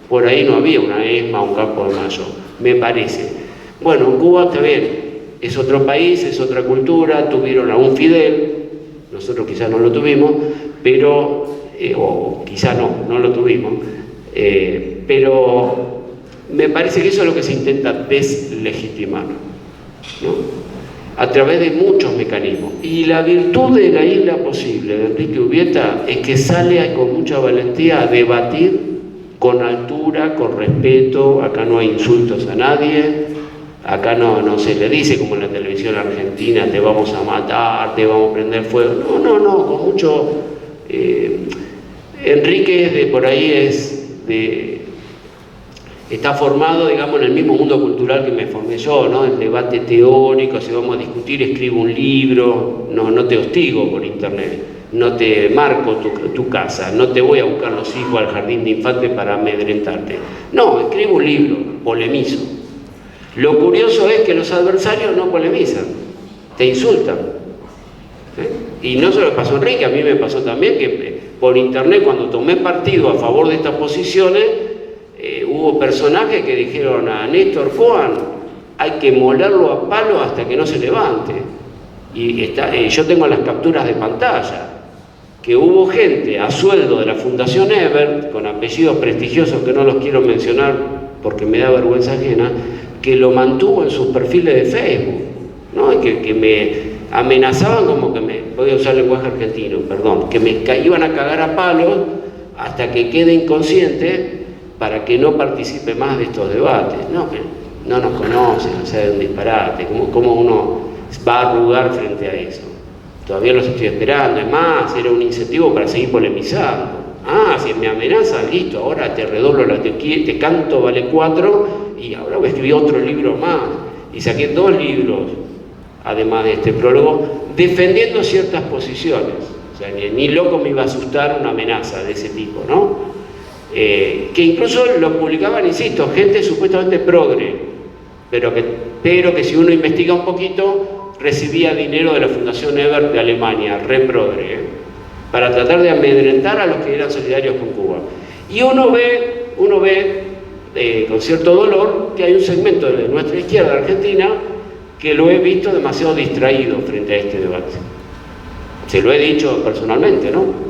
[SPEAKER 2] por ahí no había una ESMA, un Campo de Mayo, me parece. Bueno, en Cuba está bien, es otro país, es otra cultura, tuvieron a un Fidel, nosotros quizás no lo tuvimos, pero, o quizás no lo tuvimos, pero me parece que eso es lo que se intenta deslegitimar, ¿no? A través de muchos mecanismos. Y la virtud de La Isla Posible de Enrique Urbieta es que sale con mucha valentía a debatir con altura, con respeto. Acá no hay insultos a nadie, acá no se le dice como en la televisión argentina, te vamos a matar, te vamos a prender fuego. No, con mucho... Enrique por ahí está formado, digamos, en el mismo mundo cultural que me formé yo, ¿no? El debate teórico, si vamos a discutir, escribo un libro, no te hostigo por internet, no te marco tu casa, no te voy a buscar los hijos al jardín de infantes para amedrentarte. No, escribo un libro, polemizo. Lo curioso es que los adversarios no polemizan, te insultan. Y no solo pasó a Enrique, a mí me pasó también que por internet, cuando tomé partido a favor de estas posiciones, hubo personajes que dijeron a Néstor Cohen, hay que molerlo a palo hasta que no se levante. Y yo tengo las capturas de pantalla, que hubo gente a sueldo de la Fundación Ebert, con apellidos prestigiosos que no los quiero mencionar porque me da vergüenza ajena, que lo mantuvo en sus perfiles de Facebook, ¿no? Y que me amenazaban como que voy a usar el lenguaje argentino, perdón, que me iban a cagar a palos hasta que quede inconsciente para que no participe más de estos debates. No nos conocen, o sea, es un disparate. ¿Cómo uno va a arrugar frente a eso? Todavía los estoy esperando. Es más, era un incentivo para seguir polemizando. Si me amenazan, listo, ahora te redoblo te canto, vale 4, y ahora voy a escribir otro libro más. Y saqué 2 libros, además de este prólogo, defendiendo ciertas posiciones. O sea, ni loco me iba a asustar una amenaza de ese tipo, ¿no? Que incluso lo publicaban, insisto, gente supuestamente progre, pero que si uno investiga un poquito, recibía dinero de la Fundación Ebert de Alemania, re progre, para tratar de amedrentar a los que eran solidarios con Cuba. Y uno ve con cierto dolor que hay un segmento de nuestra izquierda argentina que lo he visto demasiado distraído frente a este debate. Se lo he dicho personalmente, ¿no?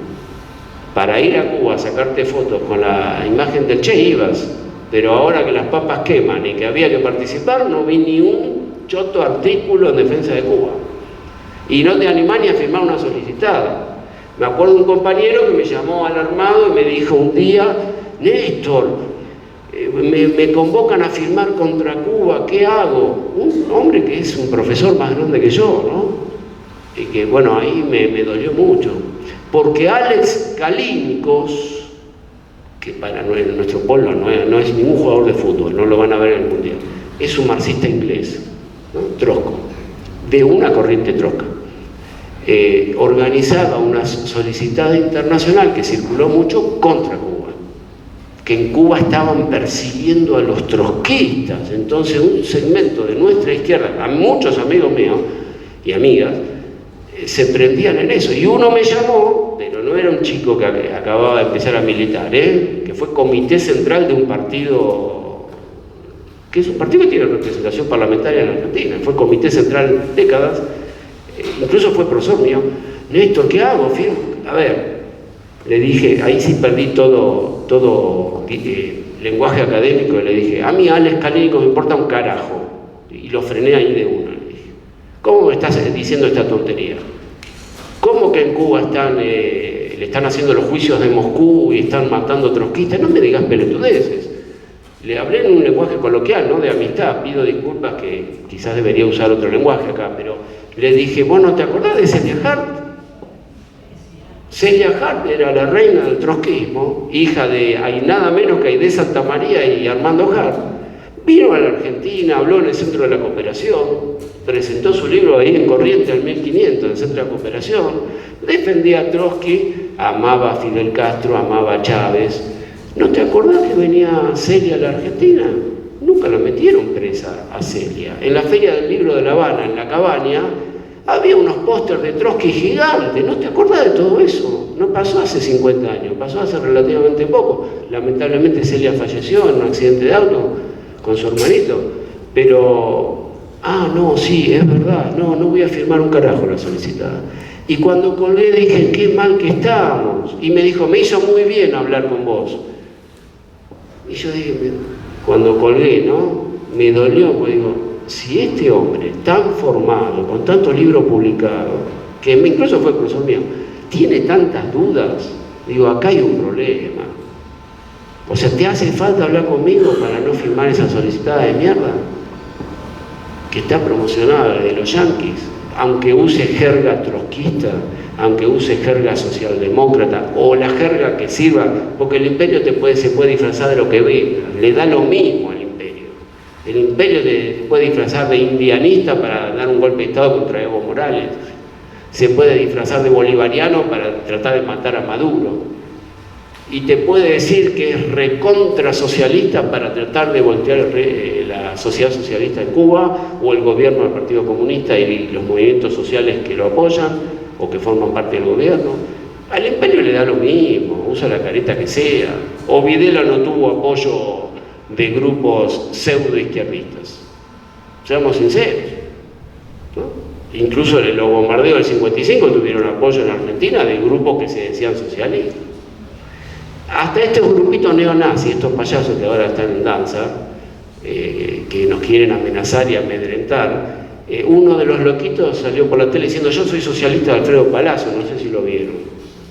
[SPEAKER 2] Para ir a Cuba a sacarte fotos con la imagen del Che ibas, pero ahora que las papas queman y que había que participar, no vi ni un choto artículo en defensa de Cuba. Y no te animás ni a firmar una solicitada. Me acuerdo de un compañero que me llamó alarmado y me dijo un día, Néstor, me convocan a firmar contra Cuba, ¿qué hago? Un hombre que es un profesor más grande que yo, ¿no? Y que, bueno, ahí me dolió mucho. Porque Alex Kalínicos, que para nuestro pueblo no es ningún jugador de fútbol, no lo van a ver en el Mundial, es un marxista inglés, ¿no? Trotsko, de una corriente trotska. Organizaba una solicitada internacional que circuló mucho contra Cuba, que en Cuba estaban persiguiendo a los trotskistas. Entonces un segmento de nuestra izquierda, a muchos amigos míos y amigas, se prendían en eso. Y uno me llamó, pero no era un chico que acababa de empezar a militar, que fue comité central de un partido, que es un partido que tiene representación parlamentaria en Argentina, fue comité central décadas, incluso fue profesor mío. Néstor, ¿qué hago? A ver, le dije, ahí sí perdí todo lenguaje académico, y le dije, a mí Alex Kalínicos me importa un carajo, y lo frené ahí de una. ¿Cómo me estás diciendo esta tontería? ¿Cómo que en Cuba le están haciendo los juicios de Moscú y están matando trotskistas? No me digas pelotudeces. Le hablé en un lenguaje coloquial, ¿no? De amistad. Pido disculpas que quizás debería usar otro lenguaje acá, pero le dije, bueno, ¿te acordás de Celia Hart? Celia Hart era la reina del trotskismo, hija de nada menos que Aidé Santamaría y Armando Hart. vino a la Argentina, habló en el Centro de la Cooperación, presentó su libro ahí en Corrientes en 1500, en el Centro de la Cooperación, defendía a Trotsky, amaba a Fidel Castro, amaba a Chávez. ¿No te acordás que venía Celia a la Argentina? Nunca la metieron presa a Celia. En la Feria del Libro de La Habana, en la Cabaña, había unos pósters de Trotsky gigantes. ¿No te acordás de todo eso? No pasó hace 50 años, pasó hace relativamente poco. Lamentablemente Celia falleció en un accidente de auto con su hermanito. Pero, no, sí, es verdad, no voy a firmar un carajo la solicitada. Y cuando colgué dije, qué mal que estábamos. Y me dijo, me hizo muy bien hablar con vos. Y yo dije, cuando colgué, ¿no? Me dolió, porque digo, si este hombre tan formado, con tantos libros publicados, que incluso fue profesor mío, tiene tantas dudas, digo, acá hay un problema. O sea, ¿te hace falta hablar conmigo para no firmar esa solicitada de mierda? Que está promocionada de los yanquis, aunque use jerga trotskista, aunque use jerga socialdemócrata, o la jerga que sirva, porque el imperio se puede disfrazar de lo que ve, le da lo mismo al imperio. El imperio se puede disfrazar de indianista para dar un golpe de Estado contra Evo Morales, se puede disfrazar de bolivariano para tratar de matar a Maduro, y te puede decir que es recontra socialista para tratar de voltear la sociedad socialista en Cuba, o el gobierno del Partido Comunista y los movimientos sociales que lo apoyan o que forman parte del gobierno. Al imperio le da lo mismo, usa la careta que sea. O Videla no tuvo apoyo de grupos pseudo-izquierdistas. Seamos sinceros, ¿no? Incluso en los bombardeos del 55 tuvieron apoyo en Argentina de grupos que se decían socialistas. Hasta estos grupitos neonazis, estos payasos que ahora están en danza, que nos quieren amenazar y amedrentar, uno de los loquitos salió por la tele diciendo, yo soy socialista de Alfredo Palazzo, no sé si lo vieron.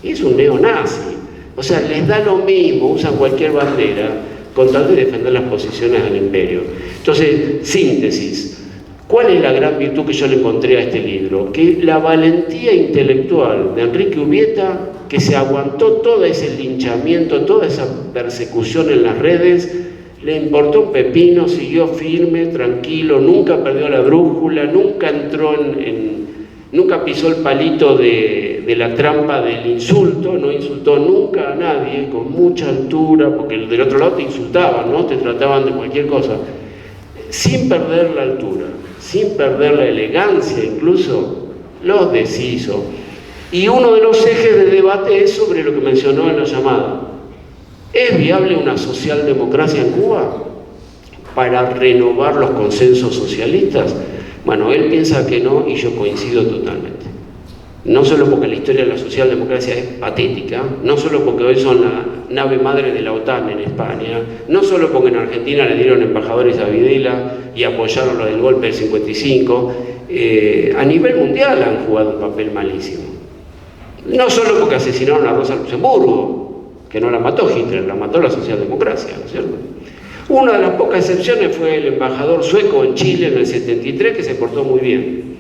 [SPEAKER 2] Y es un neonazi. O sea, les da lo mismo, usan cualquier bandera con tal de defender las posiciones del imperio. Entonces, síntesis. ¿Cuál es la gran virtud que yo le encontré a este libro? Que la valentía intelectual de Enrique Urbieta, que se aguantó todo ese linchamiento, toda esa persecución en las redes, le importó un pepino, siguió firme, tranquilo, nunca perdió la brújula, nunca entró nunca pisó el palito de la trampa del insulto, no insultó nunca a nadie, con mucha altura, porque del otro lado te insultaban, ¿no? Te trataban de cualquier cosa, sin perder la altura, sin perder la elegancia, incluso los deshizo. Y uno de los ejes de debate es sobre lo que mencionó en la llamada. ¿Es viable una socialdemocracia en Cuba para renovar los consensos socialistas? Bueno, él piensa que no y yo coincido totalmente. No solo porque la historia de la socialdemocracia es patética, no solo porque hoy son la nave madre de la OTAN en España, no solo porque en Argentina le dieron embajadores a Videla y apoyaron lo del golpe del 55, a nivel mundial han jugado un papel malísimo. No solo porque asesinaron a Rosa Luxemburgo, que no la mató Hitler, la mató la socialdemocracia, ¿no es cierto? Una de las pocas excepciones fue el embajador sueco en Chile en el 73, que se portó muy bien.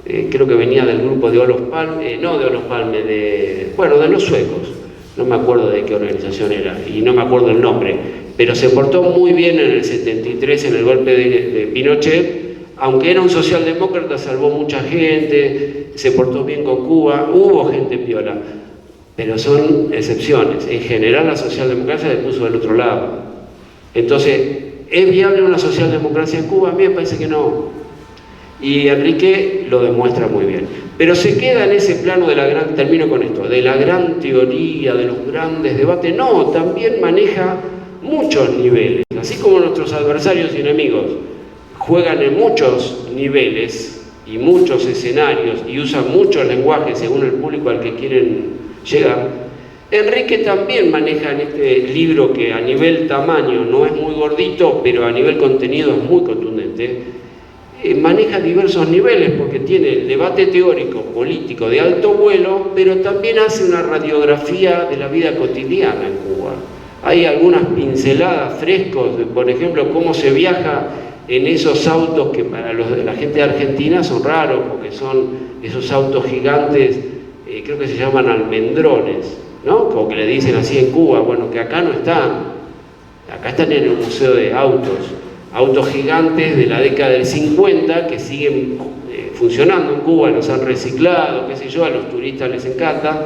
[SPEAKER 2] Creo que venía del grupo de Olof Palme, no de Olof Palme, de los suecos, no me acuerdo de qué organización era, y no me acuerdo el nombre, pero se portó muy bien en el 73 en el golpe de Pinochet, aunque era un socialdemócrata, salvó mucha gente, se portó bien con Cuba, hubo gente piola, pero son excepciones. En general la socialdemocracia se puso del otro lado. Entonces, ¿es viable una socialdemocracia en Cuba? A mí me parece que no. Y Enrique lo demuestra muy bien. Pero se queda en ese plano de termino con esto, de la gran teoría, de los grandes debates. No, también maneja muchos niveles. Así como nuestros adversarios y enemigos juegan en muchos niveles y muchos escenarios y usan muchos lenguajes según el público al que quieren llegar, Enrique también maneja en este libro, que a nivel tamaño no es muy gordito, pero a nivel contenido es muy contundente, maneja diversos niveles, porque tiene el debate teórico, político de alto vuelo, pero también hace una radiografía de la vida cotidiana en Cuba. Hay algunas pinceladas, frescos, de, por ejemplo, cómo se viaja en esos autos que para la gente de Argentina son raros, porque son esos autos gigantes, creo que se llaman almendrones, ¿no? Como que le dicen así en Cuba, bueno, que acá no están, acá están en el Museo de Autos. autos gigantes de la década del 50 que siguen funcionando en Cuba, los han reciclado, qué sé yo, a los turistas les encanta.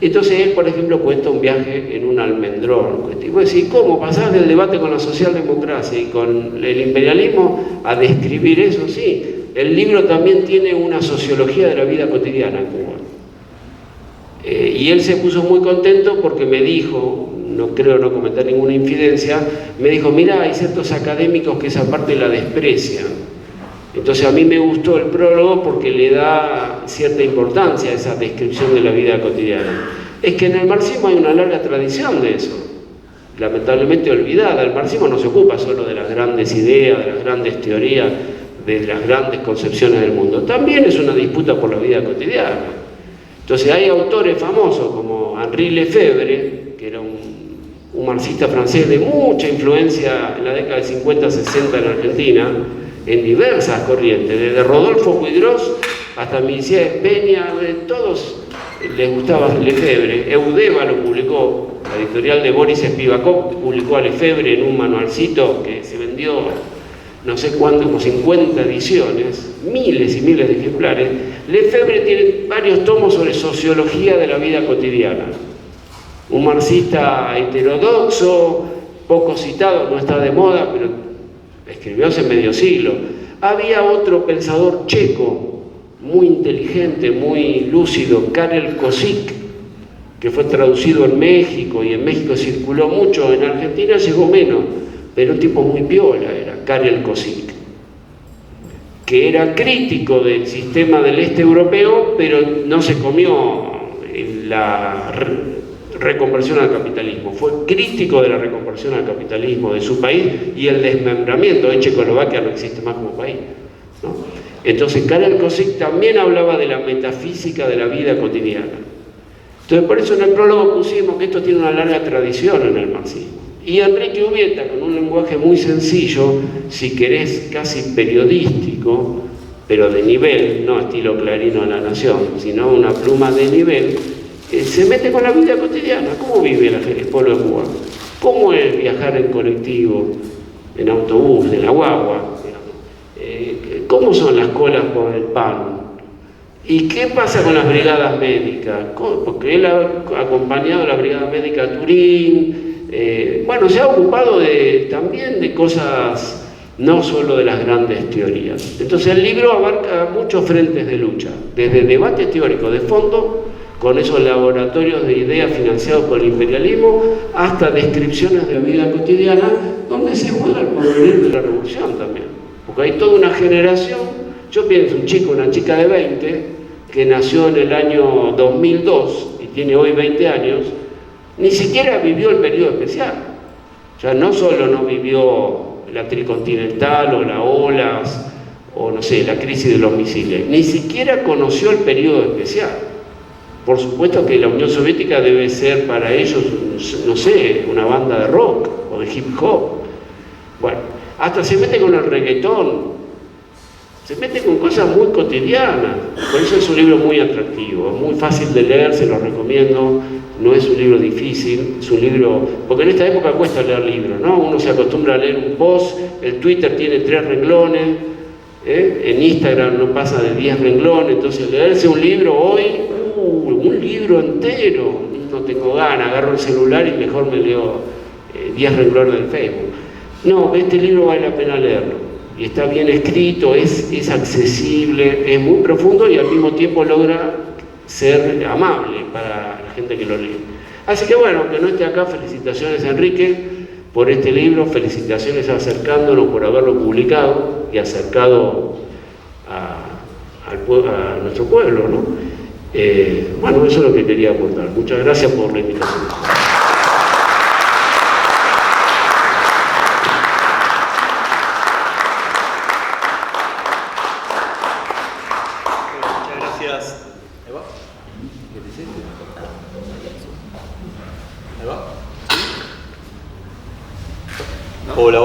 [SPEAKER 2] Entonces él, por ejemplo, cuenta un viaje en un almendrón. Y vos decís, ¿cómo pasar del debate con la socialdemocracia y con el imperialismo a describir eso? Sí, el libro también tiene una sociología de la vida cotidiana en Cuba. Y él se puso muy contento porque me dijo, no creo no cometer ninguna infidencia, me dijo, mira, hay ciertos académicos que esa parte la desprecian. Entonces a mí me gustó el prólogo porque le da cierta importancia a esa descripción de la vida cotidiana. Es que en el marxismo hay una larga tradición de eso, lamentablemente olvidada. El marxismo no se ocupa solo de las grandes ideas, de las grandes teorías, de las grandes concepciones del mundo. También es una disputa por la vida cotidiana. Entonces hay autores famosos como Henri Lefebvre, que era un marxista francés de mucha influencia en la década de 50-60 en Argentina, en diversas corrientes, desde Rodolfo Puigros hasta Michel Peña, todos les gustaba Lefebvre. Eudeva lo publicó, la editorial de Boris Spivakov publicó a Lefebvre en un manualcito que se vendió no sé cuánto, como 50 ediciones, miles y miles de ejemplares. Lefebvre tiene varios tomos sobre sociología de la vida cotidiana. Un marxista heterodoxo, poco citado, no está de moda, pero escribió hace medio siglo. Había otro pensador checo, muy inteligente, muy lúcido, Karel Kosik, que fue traducido en México, y en México circuló mucho, en Argentina llegó menos, pero un tipo muy piola era Karel Kosik, que era crítico del sistema del este europeo, pero no se comió la reconversión al capitalismo. Fue crítico de la reconversión al capitalismo de su país y el desmembramiento. En Checoslovaquia no existe más como país, ¿no? Entonces Karel Kosik también hablaba de la metafísica de la vida cotidiana. Entonces por eso en el prólogo pusimos que esto tiene una larga tradición en el marxismo. Y Enrique Ubieta, con un lenguaje muy sencillo, si querés casi periodístico, pero de nivel, no estilo Clarino de la Nación, sino una pluma de nivel, se mete con la vida cotidiana. ¿Cómo vive el pueblo de Cuba? ¿Cómo es viajar en colectivo, en autobús, en la guagua? ¿Cómo son las colas por el pan? ¿Y qué pasa con las brigadas médicas? Porque él ha acompañado a la brigada médica Turín. Bueno, se ha ocupado también de cosas, no solo de las grandes teorías. Entonces el libro abarca muchos frentes de lucha, desde debate teórico de fondo, con esos laboratorios de ideas financiados por el imperialismo, hasta descripciones de la vida cotidiana, donde se juega el porvenir de la revolución también. Porque hay toda una generación, yo pienso un chico, una chica de 20, que nació en el año 2002 y tiene hoy 20 años, ni siquiera vivió el periodo especial. O sea, no solo no vivió la tricontinental o las olas, o no sé, la crisis de los misiles, ni siquiera conoció el periodo especial. Por supuesto que la Unión Soviética debe ser para ellos, no sé, una banda de rock o de hip hop. Bueno, hasta se mete con el reggaetón, se mete con cosas muy cotidianas. Por eso es un libro muy atractivo, muy fácil de leer, se lo recomiendo. No es un libro difícil, es un libro... Porque en esta época cuesta leer libros, ¿no? Uno se acostumbra a leer un post, el Twitter tiene 3 renglones, en Instagram no pasa de 10 renglones, entonces leerse un libro hoy, un libro entero, no tengo ganas, agarro el celular y mejor me leo 10 renglones del Facebook. No, este libro vale la pena leerlo, y está bien escrito, es accesible, es muy profundo y al mismo tiempo logra ser amable para la gente que lo lee. Así que bueno, que no esté acá, felicitaciones a Enrique por este libro, felicitaciones a Acercándonos por haberlo publicado y acercado a nuestro pueblo, ¿no? Bueno, eso es lo que quería aportar. Muchas gracias por la invitación.
[SPEAKER 1] Hola.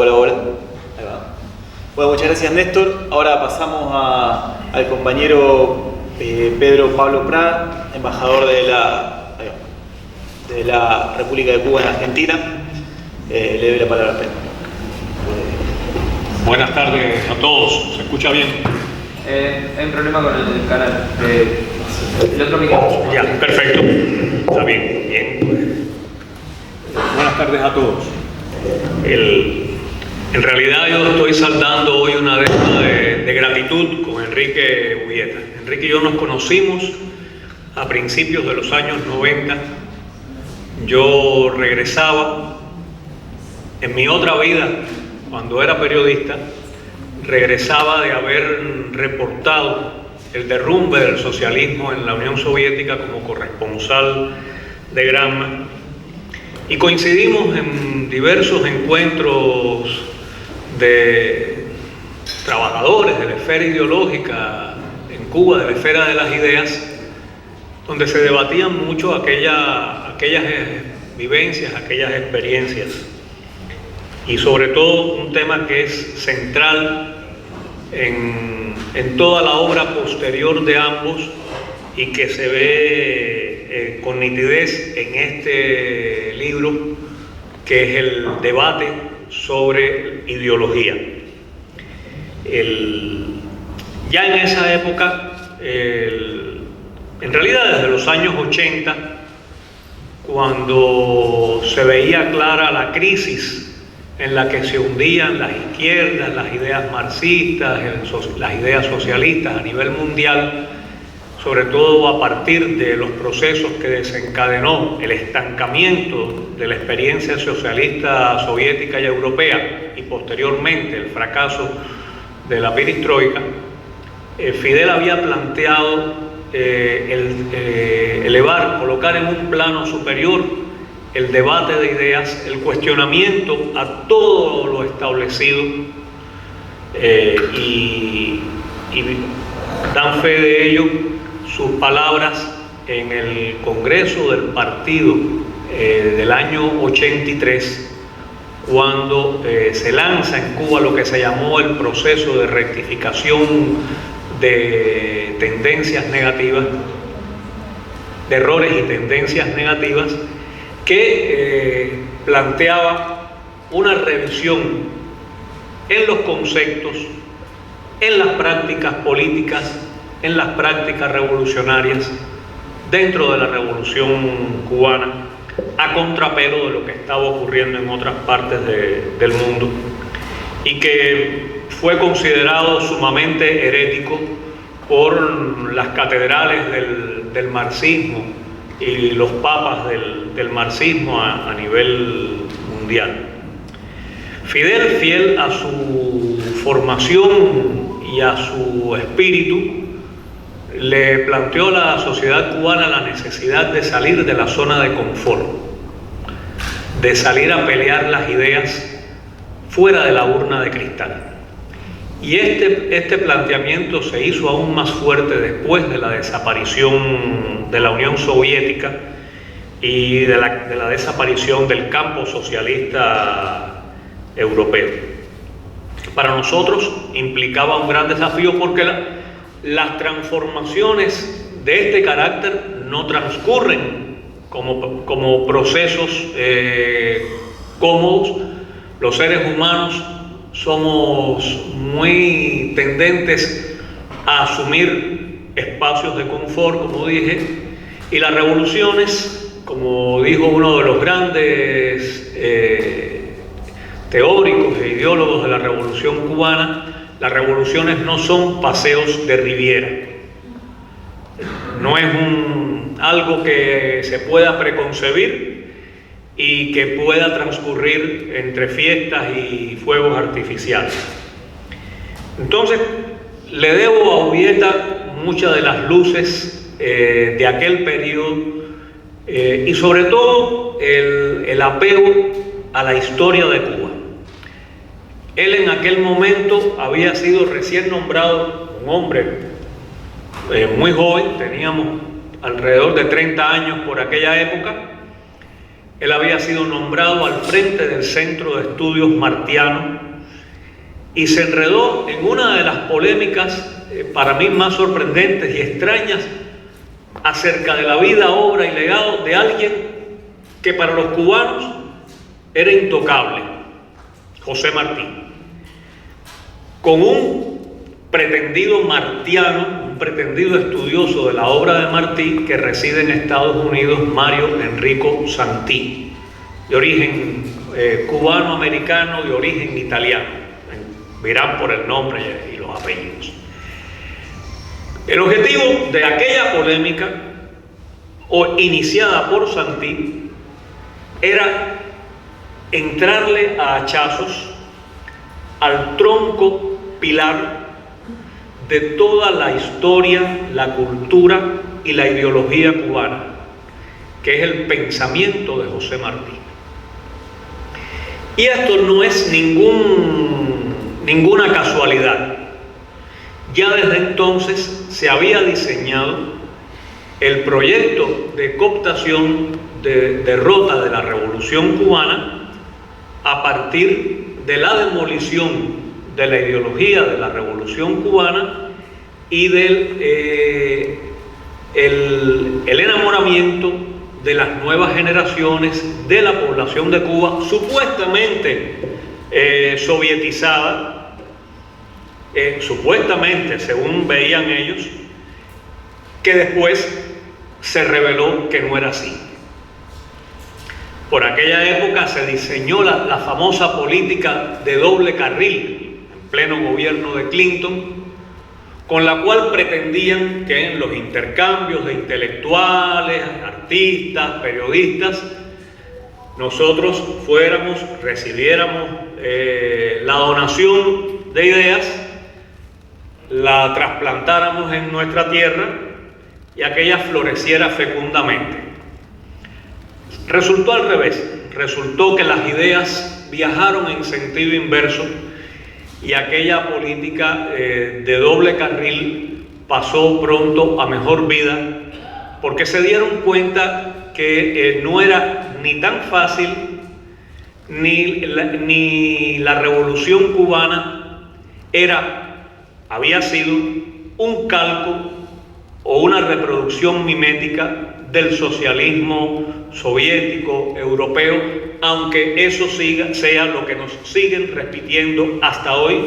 [SPEAKER 1] Ahí va. Bueno, muchas gracias, Néstor. Ahora pasamos al compañero Pedro Pablo Prada, embajador de la República de Cuba en Argentina. Le doy la palabra a Pedro.
[SPEAKER 4] Buenas tardes a todos. ¿Se escucha bien?
[SPEAKER 5] Hay un problema con el canal. El otro micrófono.
[SPEAKER 4] Ya, perfecto. Está bien, bien. Buenas tardes a todos. En realidad yo estoy saldando hoy una deuda de gratitud con Enrique Ubieta. Enrique y yo nos conocimos a principios de los años 90. Yo regresaba en mi otra vida, cuando era periodista, regresaba de haber reportado el derrumbe del socialismo en la Unión Soviética como corresponsal de Granma, y coincidimos en diversos encuentros de trabajadores de la esfera ideológica en Cuba, de la esfera de las ideas, donde se debatían mucho aquellas vivencias, aquellas experiencias, y sobre todo un tema que es central en toda la obra posterior de ambos y que se ve con nitidez en este libro, que es el debate sobre ideología. Ya en esa época, en realidad desde los años 80, cuando se veía clara la crisis en la que se hundían las izquierdas, las ideas marxistas, las ideas socialistas a nivel mundial, sobre todo a partir de los procesos que desencadenó el estancamiento de la experiencia socialista soviética y europea, y posteriormente el fracaso de la perestroika, Fidel había planteado colocar en un plano superior el debate de ideas, el cuestionamiento a todo lo establecido, y dan fe de ello sus palabras en el Congreso del Partido del año 83, cuando se lanza en Cuba lo que se llamó el proceso de rectificación de tendencias negativas, de errores y tendencias negativas, que planteaba una revisión en los conceptos, en las prácticas políticas, en las prácticas revolucionarias dentro de la revolución cubana, a contrapelo de lo que estaba ocurriendo en otras partes del mundo, y que fue considerado sumamente herético por las catedrales del marxismo y los papas del marxismo a nivel mundial. Fidel, fiel a su formación y a su espíritu, le planteó a la sociedad cubana la necesidad de salir de la zona de confort, de salir a pelear las ideas fuera de la urna de cristal. Y este planteamiento se hizo aún más fuerte después de la desaparición de la Unión Soviética y de la desaparición del campo socialista europeo. Para nosotros implicaba un gran desafío, porque las transformaciones de este carácter no transcurren como procesos cómodos. Los seres humanos somos muy tendentes a asumir espacios de confort, como dije, y las revoluciones, como dijo uno de los grandes teóricos e ideólogos de la revolución cubana, las revoluciones no son paseos de Riviera. No es algo que se pueda preconcebir y que pueda transcurrir entre fiestas y fuegos artificiales. Entonces, le debo a Ubieta muchas de las luces de aquel periodo, y sobre todo el apego a la historia de Cuba. Él en aquel momento había sido recién nombrado, un hombre muy joven, teníamos alrededor de 30 años por aquella época. Él había sido nombrado al frente del Centro de Estudios Martiano y se enredó en una de las polémicas para mí más sorprendentes y extrañas acerca de la vida, obra y legado de alguien que para los cubanos era intocable, José Martí. con un pretendido martiano, un pretendido estudioso de la obra de Martí que reside en Estados Unidos, Mario Enrico Santí, de origen cubano-americano, de origen italiano. Verán por el nombre y los apellidos. El objetivo de aquella polémica, iniciada por Santí, era entrarle a hachazos al tronco pilar de toda la historia, la cultura y la ideología cubana, que es el pensamiento de José Martí. Y esto no es ninguna casualidad. Ya desde entonces se había diseñado el proyecto de cooptación de derrota de la Revolución Cubana a partir de la demolición de la ideología de la Revolución Cubana y del el enamoramiento de las nuevas generaciones de la población de Cuba, supuestamente sovietizada, supuestamente, según veían ellos, que después se reveló que no era así. Por aquella época se diseñó la famosa política de doble carril, en pleno gobierno de Clinton, con la cual pretendían que en los intercambios de intelectuales, artistas, periodistas, nosotros recibiéramos la donación de ideas, la trasplantáramos en nuestra tierra y aquella floreciera fecundamente. Resultó al revés, resultó que las ideas viajaron en sentido inverso y aquella política de doble carril pasó pronto a mejor vida, porque se dieron cuenta que no era ni tan fácil, ni la Revolución Cubana había sido un calco o una reproducción mimética del socialismo soviético, europeo, aunque eso sea lo que nos siguen repitiendo hasta hoy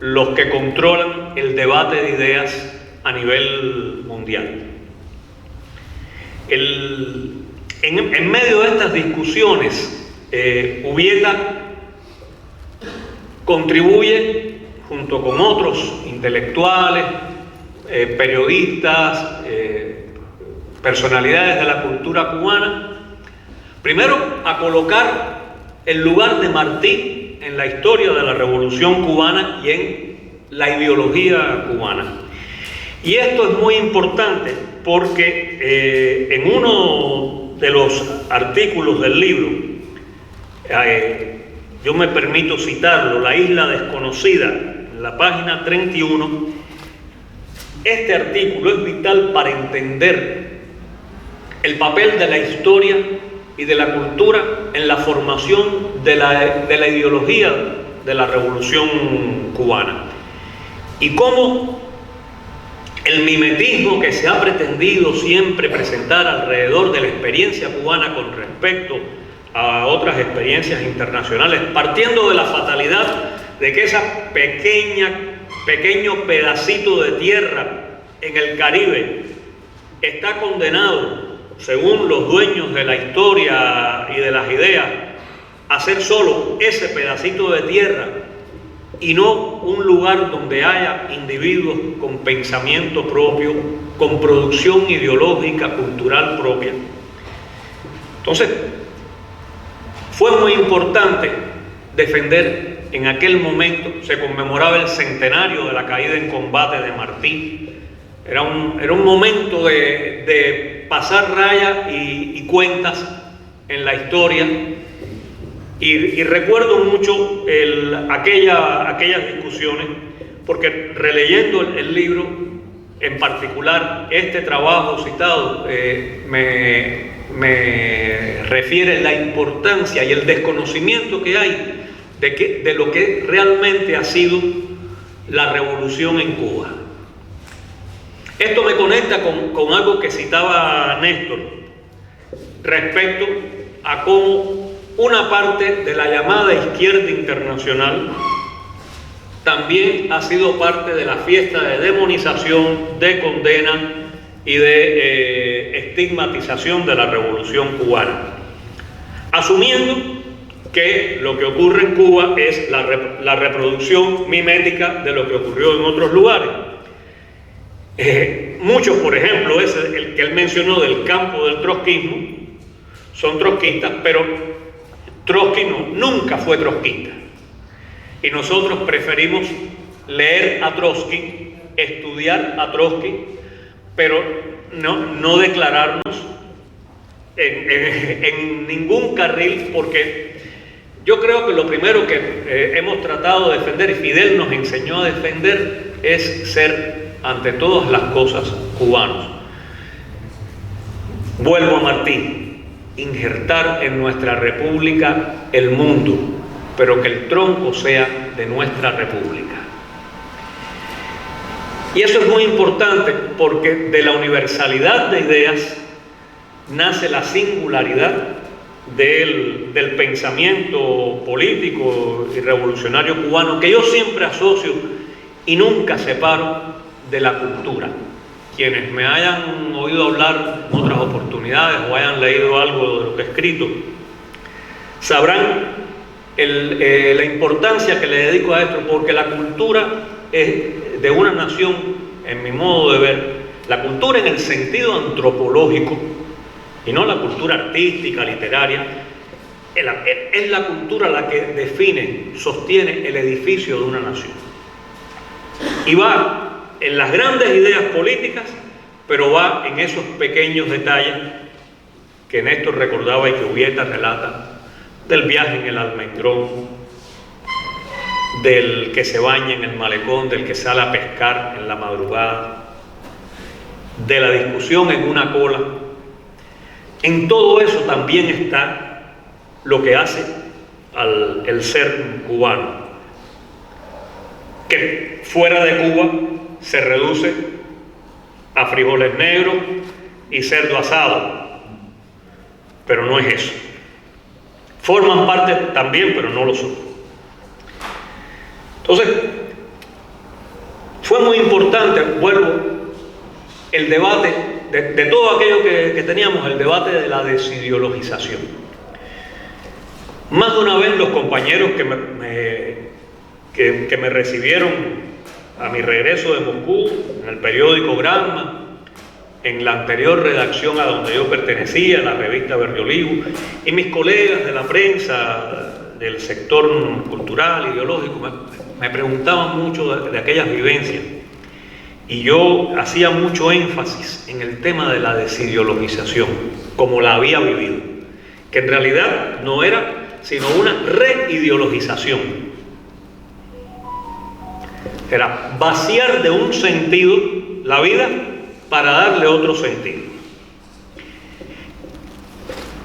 [SPEAKER 4] los que controlan el debate de ideas a nivel mundial. En medio de estas discusiones, Ubieta contribuye junto con otros intelectuales, periodistas, personalidades de la cultura cubana, primero a colocar el lugar de Martí en la historia de la Revolución Cubana y en la ideología cubana. Y esto es muy importante porque en uno de los artículos del libro, yo me permito citarlo, La Isla Desconocida, en la página 31, este artículo es vital para entender el papel de la historia y de la cultura en la formación de la ideología de la Revolución Cubana, y cómo el mimetismo que se ha pretendido siempre presentar alrededor de la experiencia cubana con respecto a otras experiencias internacionales, partiendo de la fatalidad de que ese pequeño pedacito de tierra en el Caribe está condenado, según los dueños de la historia y de las ideas, a ser solo ese pedacito de tierra y no un lugar donde haya individuos con pensamiento propio, con producción ideológica, cultural propia. Entonces, fue muy importante defender, en aquel momento se conmemoraba el centenario de la caída en combate de Martí. Era un momento de pasar raya y cuentas en la historia, y recuerdo mucho aquellas discusiones, porque releyendo el libro, en particular este trabajo citado, me refiere la importancia y el desconocimiento que hay de lo que realmente ha sido la revolución en Cuba. Esto me conecta con algo que citaba Néstor respecto a cómo una parte de la llamada izquierda internacional también ha sido parte de la fiesta de demonización, de condena y de estigmatización de la Revolución cubana, asumiendo que lo que ocurre en Cuba es la reproducción mimética de lo que ocurrió en otros lugares. Muchos, por ejemplo, el que él mencionó del campo del trotskismo, son trotskistas, pero Trotsky nunca fue trotskista. Y nosotros preferimos leer a Trotsky, estudiar a Trotsky, pero no declararnos en ningún carril, porque yo creo que lo primero que hemos tratado de defender, y Fidel nos enseñó a defender, es ser ante todas las cosas cubanos. Vuelvo a Martí, injertar en nuestra república el mundo, pero que el tronco sea de nuestra república. Y eso es muy importante porque de la universalidad de ideas nace la singularidad del pensamiento político y revolucionario cubano, que yo siempre asocio y nunca separo de la cultura. Quienes me hayan oído hablar en otras oportunidades o hayan leído algo de lo que he escrito, sabrán la importancia que le dedico a esto, porque la cultura es de una nación, en mi modo de ver, la cultura en el sentido antropológico, y no la cultura artística, literaria, es la cultura la que define, sostiene el edificio de una nación. Y va en las grandes ideas políticas, pero va en esos pequeños detalles que Néstor recordaba y que Ubieta relata, del viaje en el Almendrón, del que se baña en el malecón, del que sale a pescar en la madrugada, de la discusión en una cola. En todo eso también está lo que hace el ser cubano, que fuera de Cuba se reduce a frijoles negros y cerdo asado, pero no es eso. Forman parte también, pero no lo son. Entonces, fue muy importante, vuelvo, el debate de todo aquello que teníamos, el debate de la desideologización. Más de una vez los compañeros que me recibieron a mi regreso de Moscú, en el periódico Granma, en la anterior redacción a donde yo pertenecía, la revista Verde Olivo, y mis colegas de la prensa, del sector cultural, ideológico, me preguntaban mucho de aquellas vivencias. Y yo hacía mucho énfasis en el tema de la desideologización, como la había vivido, que en realidad no era sino una reideologización. Era vaciar de un sentido la vida para darle otro sentido.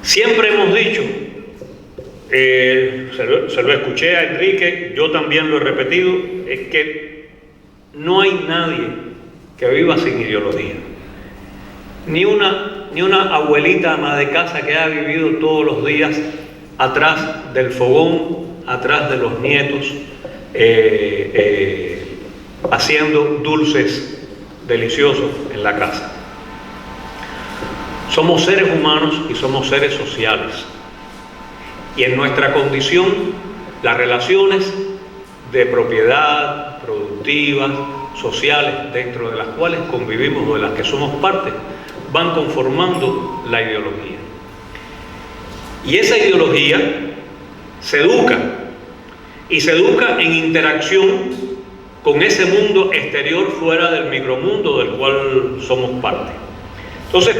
[SPEAKER 4] Siempre hemos dicho, se lo escuché a Enrique, yo también lo he repetido, es que no hay nadie que viva sin ideología. Ni una abuelita ama de casa que haya vivido todos los días atrás del fogón, atrás de los nietos, haciendo dulces deliciosos en la casa. Somos seres humanos y somos seres sociales. Y en nuestra condición, las relaciones de propiedad, productivas, sociales, dentro de las cuales convivimos o de las que somos parte, van conformando la ideología. Y esa ideología se educa, y se educa en interacción con ese mundo exterior fuera del micromundo del cual somos parte. Entonces,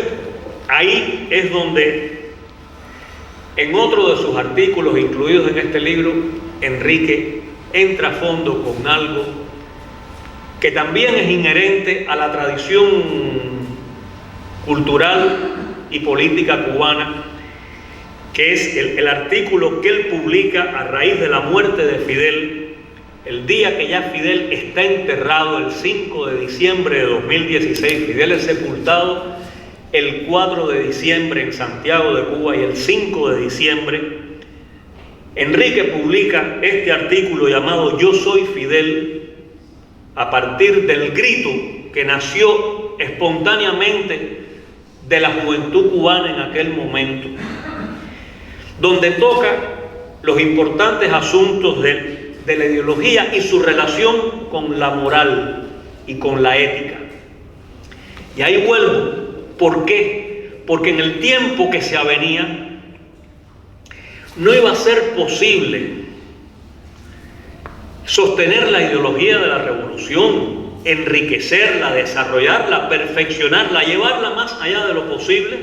[SPEAKER 4] ahí es donde, en otro de sus artículos incluidos en este libro, Enrique entra a fondo con algo que también es inherente a la tradición cultural y política cubana, que es el artículo que él publica a raíz de la muerte de Fidel, el día que ya Fidel está enterrado, el 5 de diciembre de 2016. Fidel es sepultado el 4 de diciembre en Santiago de Cuba, y el 5 de diciembre Enrique publica este artículo llamado Yo soy Fidel a partir del grito que nació espontáneamente de la juventud cubana en aquel momento, donde toca los importantes asuntos de la ideología y su relación con la moral y con la ética. Y ahí vuelvo. ¿Por qué? Porque en el tiempo que se avenía no iba a ser posible sostener la ideología de la revolución, enriquecerla, desarrollarla, perfeccionarla, llevarla más allá de lo posible,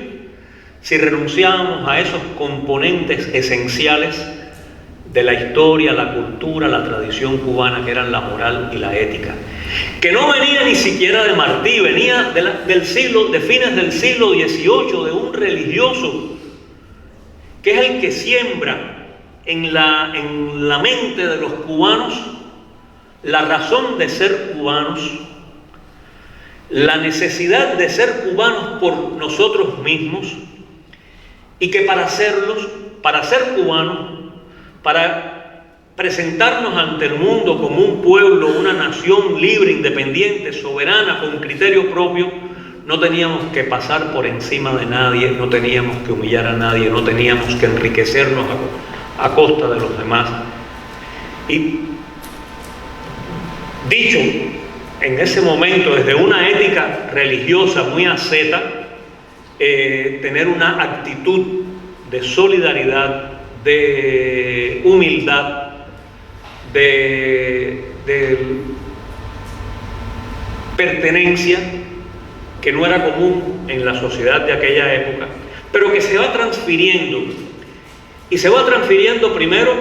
[SPEAKER 4] si renunciábamos a esos componentes esenciales de la historia, la cultura, la tradición cubana, que eran la moral y la ética, que no venía ni siquiera de Martí, venía de fines del siglo XVIII, de un religioso que es el que siembra en la mente de los cubanos la razón de ser cubanos, la necesidad de ser cubanos por nosotros mismos, y que para ser cubanos, para presentarnos ante el mundo como un pueblo, una nación libre, independiente, soberana, con criterio propio, no teníamos que pasar por encima de nadie, no teníamos que humillar a nadie, no teníamos que enriquecernos a costa de los demás. Y dicho en ese momento desde una ética religiosa muy asceta, tener una actitud de solidaridad, de humildad, de pertenencia, que no era común en la sociedad de aquella época, pero que se va transfiriendo, y se va transfiriendo primero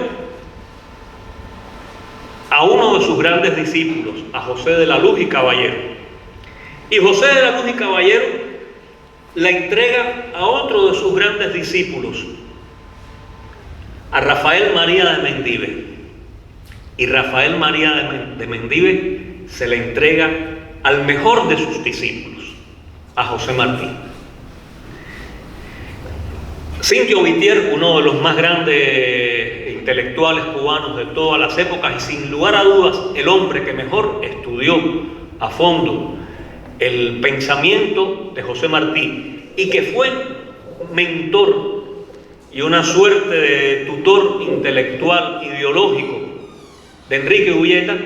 [SPEAKER 4] a uno de sus grandes discípulos, a José de la Luz y Caballero. Y José de la Luz y Caballero la entrega a otro de sus grandes discípulos, a Rafael María de Mendive. Y Rafael María de Mendive se la entrega al mejor de sus discípulos, a José Martí. Cintio Vitier, uno de los más grandes intelectuales cubanos de todas las épocas, y sin lugar a dudas el hombre que mejor estudió a fondo el pensamiento de José Martí, y que fue mentor y una suerte de tutor intelectual, ideológico de Enrique Ubieta,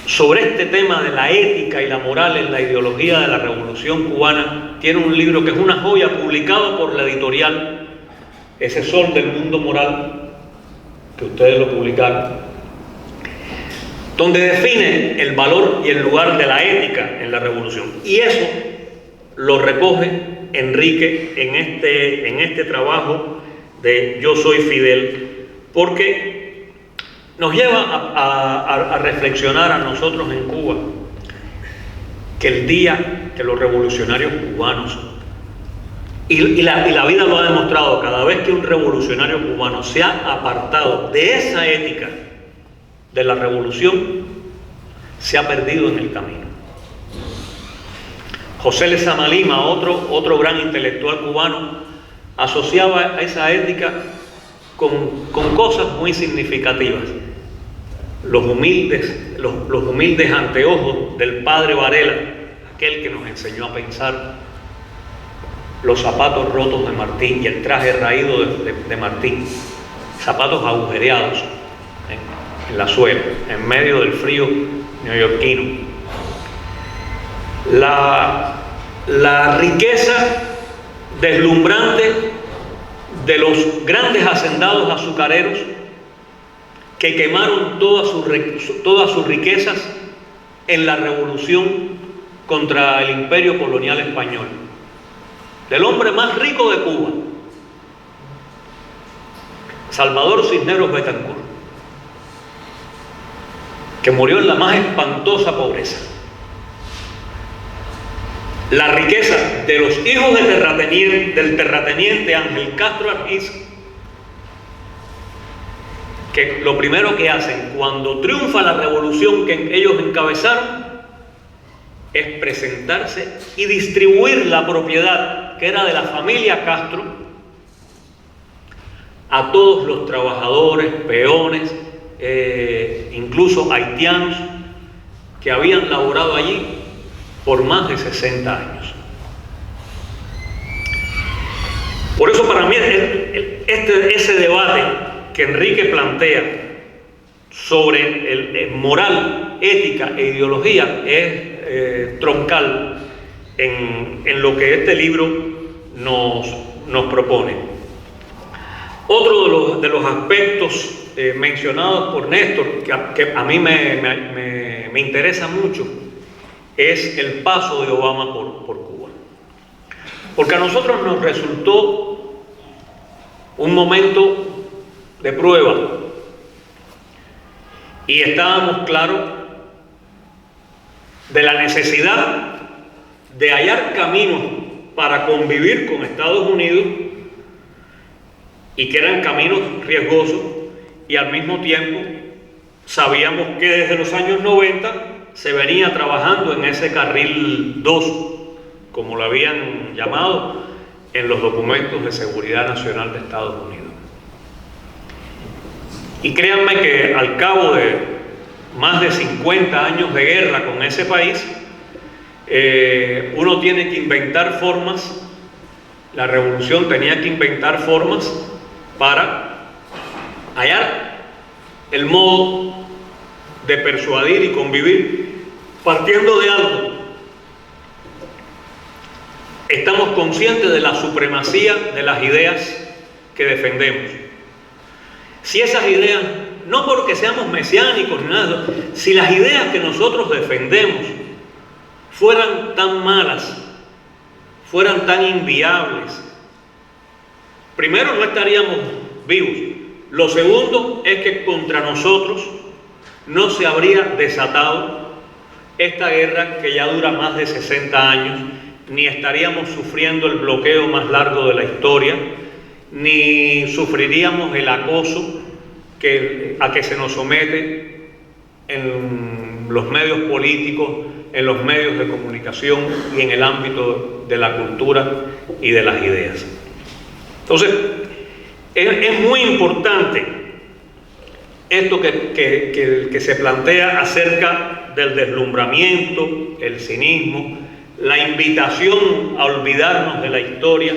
[SPEAKER 4] sobre este tema de la ética y la moral en la ideología de la Revolución Cubana, tiene un libro que es una joya, publicado por la editorial Ese Sol del Mundo Moral, que ustedes lo publicaron, donde define el valor y el lugar de la ética en la revolución. Y eso lo recoge Enrique en este trabajo de Yo soy Fidel, porque nos lleva a reflexionar a nosotros en Cuba que el día que los revolucionarios cubanos, y la vida lo ha demostrado, cada vez que un revolucionario cubano se ha apartado de esa ética de la revolución, se ha perdido en el camino. José Lezama Lima, otro gran intelectual cubano, asociaba a esa ética con cosas muy significativas. Los humildes anteojos del padre Varela, aquel que nos enseñó a pensar, los zapatos rotos de Martí y el traje raído de Martí, zapatos agujereados en la suela, en medio del frío neoyorquino. La riqueza deslumbrante de los grandes hacendados azucareros que quemaron todas sus riquezas en la revolución contra el imperio colonial español. Del hombre más rico de Cuba, Salvador Cisneros Betancourt, que murió en la más espantosa pobreza. La riqueza de los hijos del terrateniente Ángel Castro Argiz, que lo primero que hacen cuando triunfa la revolución que ellos encabezaron es presentarse y distribuir la propiedad que era de la familia Castro a todos los trabajadores, peones, incluso haitianos, que habían laborado allí por más de 60 años. Por eso para mí ese debate que Enrique plantea sobre moral, ética e ideología es troncal en lo que este libro nos propone. Otro de los aspectos mencionados por Néstor, que a mí me interesa mucho, es el paso de Obama por Cuba. Porque a nosotros nos resultó un momento de prueba y estábamos claros de la necesidad de hallar caminos para convivir con Estados Unidos, y que eran caminos riesgosos, y al mismo tiempo sabíamos que desde los años 90 se venía trabajando en ese carril 2, como lo habían llamado en los documentos de seguridad nacional de Estados Unidos. Y créanme que al cabo de más de 50 años de guerra con ese país, uno tiene que inventar formas, la revolución tenía que inventar formas para hallar el modo de persuadir y convivir, partiendo de algo. Estamos conscientes de la supremacía de las ideas que defendemos. Si esas ideas, no porque seamos mesiánicos ni nada, si las ideas que nosotros defendemos fueran tan malas, fueran tan inviables, primero no estaríamos vivos. Lo segundo es que contra nosotros no se habría desatado esta guerra que ya dura más de 60 años, ni estaríamos sufriendo el bloqueo más largo de la historia, ni sufriríamos el acoso a que se nos somete en los medios políticos, en los medios de comunicación y en el ámbito de la cultura y de las ideas. Entonces, es muy importante esto que se plantea acerca del deslumbramiento, el cinismo, la invitación a olvidarnos de la historia,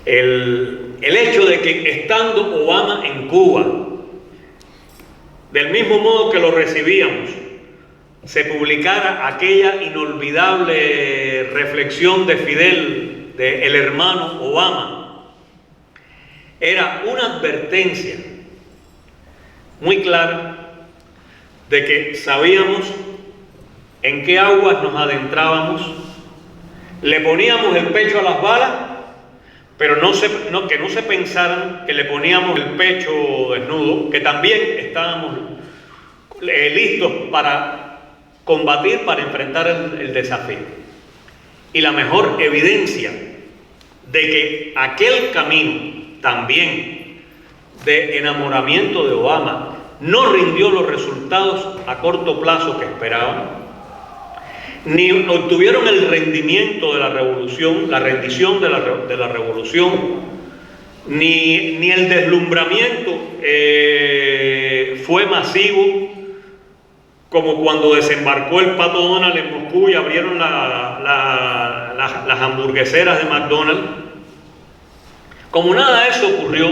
[SPEAKER 4] el hecho de que estando Obama en Cuba, del mismo modo que lo recibíamos, se publicara aquella inolvidable reflexión de Fidel, de el hermano Obama, era una advertencia muy clara de que sabíamos en qué aguas nos adentrábamos, le poníamos el pecho a las balas, pero que no se pensaran que le poníamos el pecho desnudo, que también estábamos listos para combatir, para enfrentar el desafío. Y la mejor evidencia de que aquel camino también de enamoramiento de Obama no rindió los resultados a corto plazo que esperaban, ni obtuvieron el rendimiento de la revolución, la rendición de la revolución, ni el deslumbramiento fue masivo, como cuando desembarcó el Pato Donald en Moscú y abrieron las hamburgueseras de McDonald's. Como nada de eso ocurrió,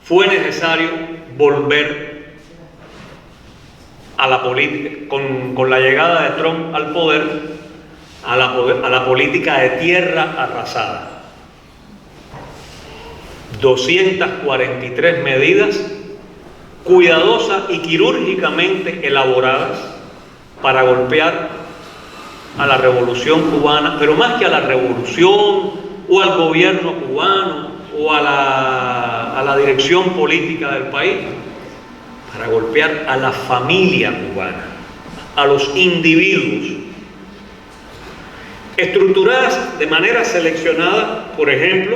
[SPEAKER 4] fue necesario volver a la política, con la llegada de Trump al poder, a la política de tierra arrasada. 243 medidas cuidadosas y quirúrgicamente elaboradas para golpear a la revolución cubana, pero más que a la revolución o al gobierno cubano o a la dirección política del país, para golpear a la familia cubana, a los individuos, estructuradas de manera seleccionada, por ejemplo,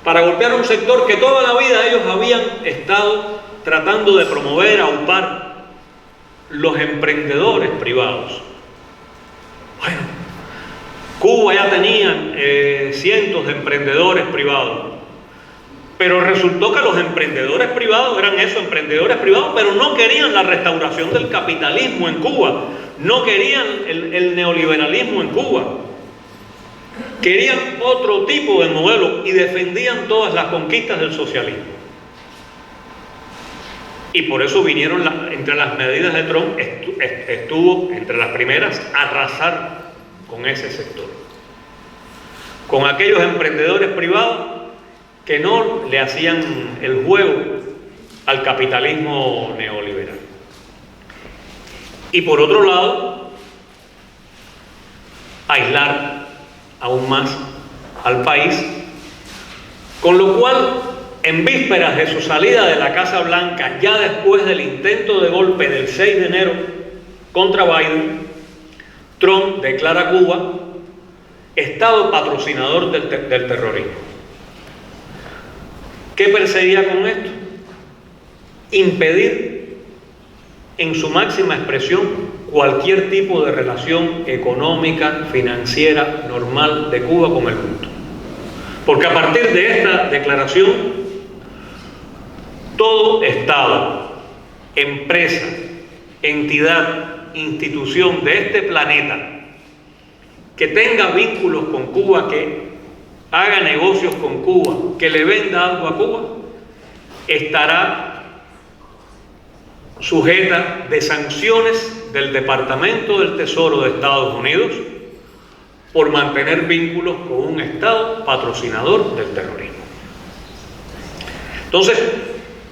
[SPEAKER 4] para golpear a un sector que toda la vida ellos habían estado tratando de promover, aupar, los emprendedores privados. Bueno, Cuba ya tenía cientos de emprendedores privados, pero resultó que los emprendedores privados eran eso, emprendedores privados, pero no querían la restauración del capitalismo en Cuba, no querían el neoliberalismo en Cuba, querían otro tipo de modelo y defendían todas las conquistas del socialismo. Y por eso vinieron, entre las medidas de Trump, estuvo entre las primeras arrasar con ese sector, con aquellos emprendedores privados que no le hacían el juego al capitalismo neoliberal. Y por otro lado, aislar aún más al país, con lo cual, en vísperas de su salida de la Casa Blanca, ya después del intento de golpe del 6 de enero contra Biden, Trump declara a Cuba Estado patrocinador del terrorismo. ¿Qué perseguía con esto? Impedir, en su máxima expresión, cualquier tipo de relación económica, financiera, normal de Cuba con el mundo. Porque a partir de esta declaración, todo Estado, empresa, entidad, institución de este planeta que tenga vínculos con Cuba, que haga negocios con Cuba, que le venda algo a Cuba, estará sujeta de sanciones del Departamento del Tesoro de Estados Unidos por mantener vínculos con un Estado patrocinador del terrorismo. Entonces,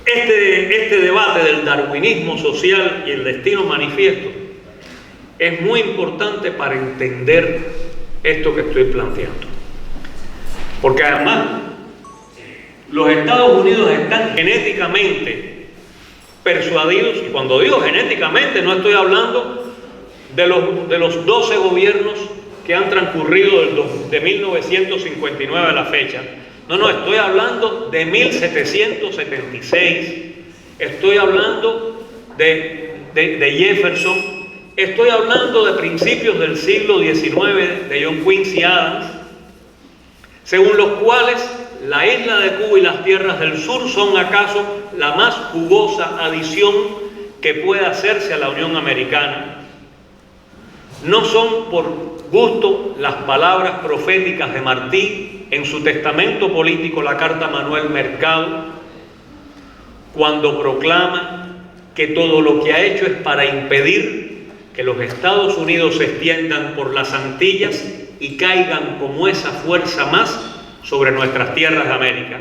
[SPEAKER 4] este debate del darwinismo social y el destino manifiesto es muy importante para entender esto que estoy planteando. Porque además, los Estados Unidos están genéticamente persuadidos, y cuando digo genéticamente no estoy hablando de los 12 gobiernos que han transcurrido de 1959 a la fecha. No, estoy hablando de 1776, estoy hablando de Jefferson, estoy hablando de principios del siglo XIX de John Quincy Adams, según los cuales la isla de Cuba y las tierras del sur son acaso la más jugosa adición que pueda hacerse a la Unión Americana. No son por gusto las palabras proféticas de Martí en su testamento político, la carta a Manuel Mercado, cuando proclama que todo lo que ha hecho es para impedir que los Estados Unidos se extiendan por las Antillas y caigan como esa fuerza más sobre nuestras tierras de América.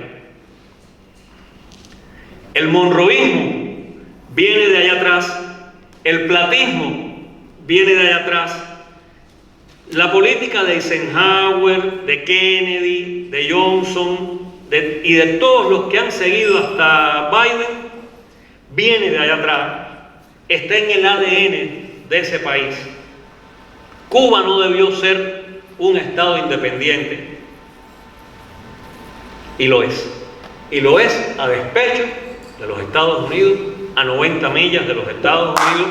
[SPEAKER 4] El monroísmo viene de allá atrás, el platismo viene de allá atrás, la política de Eisenhower, de Kennedy, de Johnson y de todos los que han seguido hasta Biden viene de allá atrás, está en el ADN de ese país. Cuba no debió ser un Estado independiente, y lo es. Y lo es a despecho de los Estados Unidos, a 90 millas de los Estados Unidos.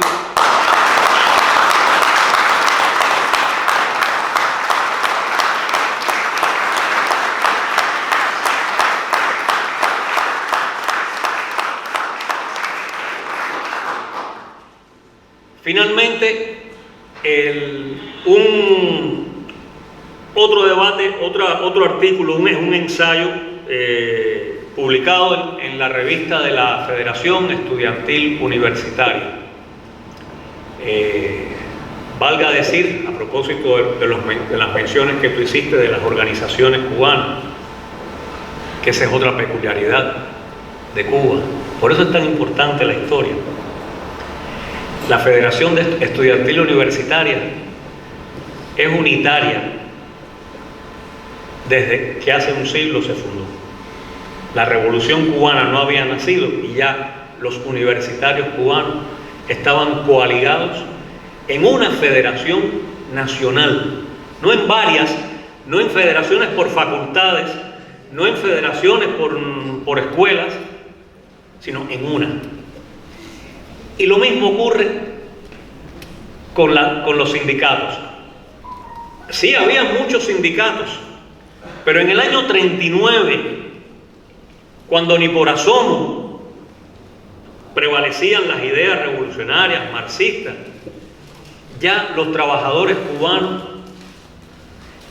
[SPEAKER 4] Finalmente, otro debate, otro artículo, un ensayo publicado en la revista de la Federación Estudiantil Universitaria. Valga decir, a propósito de las menciones que tú hiciste de las organizaciones cubanas, que esa es otra peculiaridad de Cuba. Por eso es tan importante la historia. La Federación Estudiantil Universitaria es unitaria desde que hace un siglo se fundó. La Revolución Cubana no había nacido y ya los universitarios cubanos estaban coaligados en una federación nacional, no en varias, no en federaciones por facultades, no en federaciones por escuelas, sino en una. Y lo mismo ocurre con los sindicatos. sí había muchos sindicatos, pero en el año 39, cuando ni por asomo prevalecían las ideas revolucionarias, marxistas, ya los trabajadores cubanos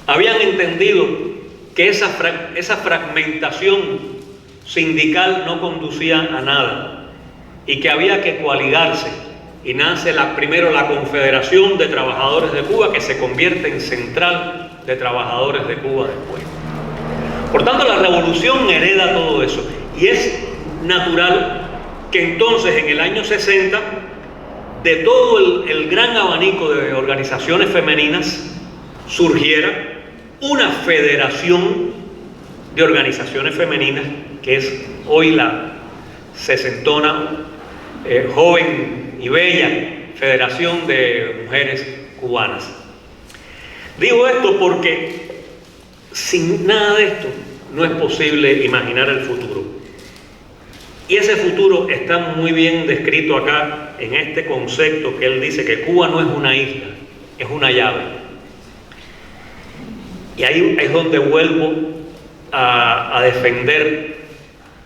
[SPEAKER 4] habían entendido que esa fragmentación sindical no conducía a nada y que había que coaligarse, y nace primero la Confederación de Trabajadores de Cuba, que se convierte en Central de Trabajadores de Cuba después. Por tanto, la revolución hereda todo eso, y es natural que entonces en el año 60, de todo el gran abanico de organizaciones femeninas, surgiera una federación de organizaciones femeninas, que es hoy la sesentona, joven y bella Federación de Mujeres Cubanas. Digo esto porque sin nada de esto no es posible imaginar el futuro. Y ese futuro está muy bien descrito acá en este concepto que él dice, que Cuba no es una isla, es una llave. Y ahí es donde vuelvo a defender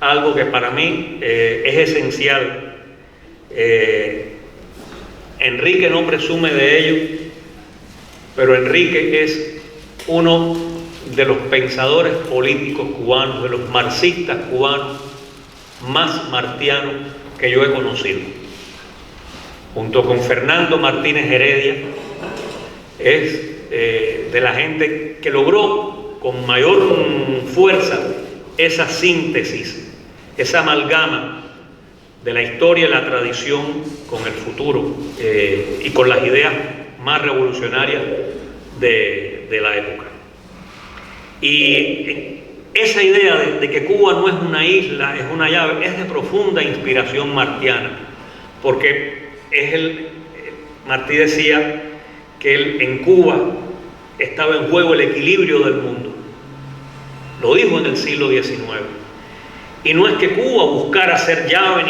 [SPEAKER 4] algo que para mí es esencial. Enrique no presume de ello, pero Enrique es uno de los pensadores políticos cubanos, de los marxistas cubanos más martianos que yo he conocido. Junto con Fernando Martínez Heredia, es de la gente que logró con mayor fuerza esa síntesis, esa amalgama de la historia y la tradición con el futuro y con las ideas más revolucionarias de la época. Y esa idea de que Cuba no es una isla, es una llave, es de profunda inspiración martiana, porque Martí decía que en Cuba estaba en juego el equilibrio del mundo. Lo dijo en el siglo XIX. Y no es que Cuba buscara ser llave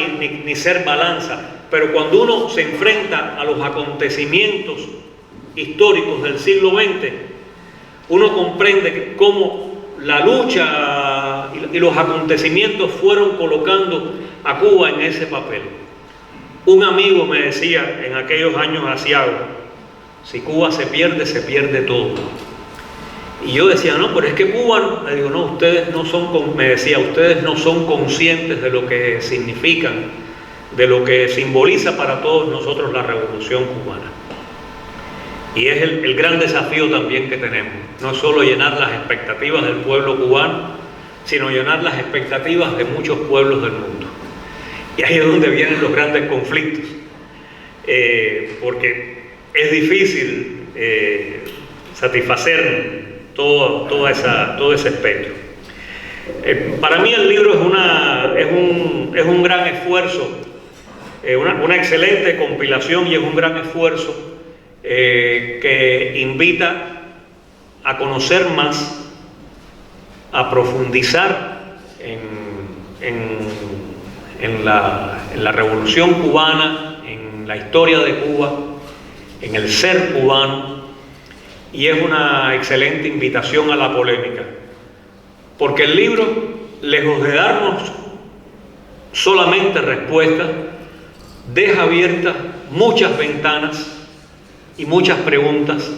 [SPEAKER 4] ni ser balanza, pero cuando uno se enfrenta a los acontecimientos históricos del siglo XX, uno comprende cómo la lucha y los acontecimientos fueron colocando a Cuba en ese papel. Un amigo me decía en aquellos años aciagos, si Cuba se pierde todo. Y yo decía, no, pero es que Cuba, le digo, no, ustedes no son, me decía, ustedes no son conscientes de lo que significan, de lo que simboliza para todos nosotros la revolución cubana. Y es el gran desafío también que tenemos, no solo llenar las expectativas del pueblo cubano, sino llenar las expectativas de muchos pueblos del mundo. Y ahí es donde vienen los grandes conflictos, porque es difícil satisfacer todo ese espectro. Para mí el libro es un gran esfuerzo, una excelente compilación, y es un gran esfuerzo que invita a conocer más, a profundizar en la revolución cubana, en la historia de Cuba, en el ser cubano, y es una excelente invitación a la polémica, porque el libro, lejos de darnos solamente respuestas, deja abiertas muchas ventanas y muchas preguntas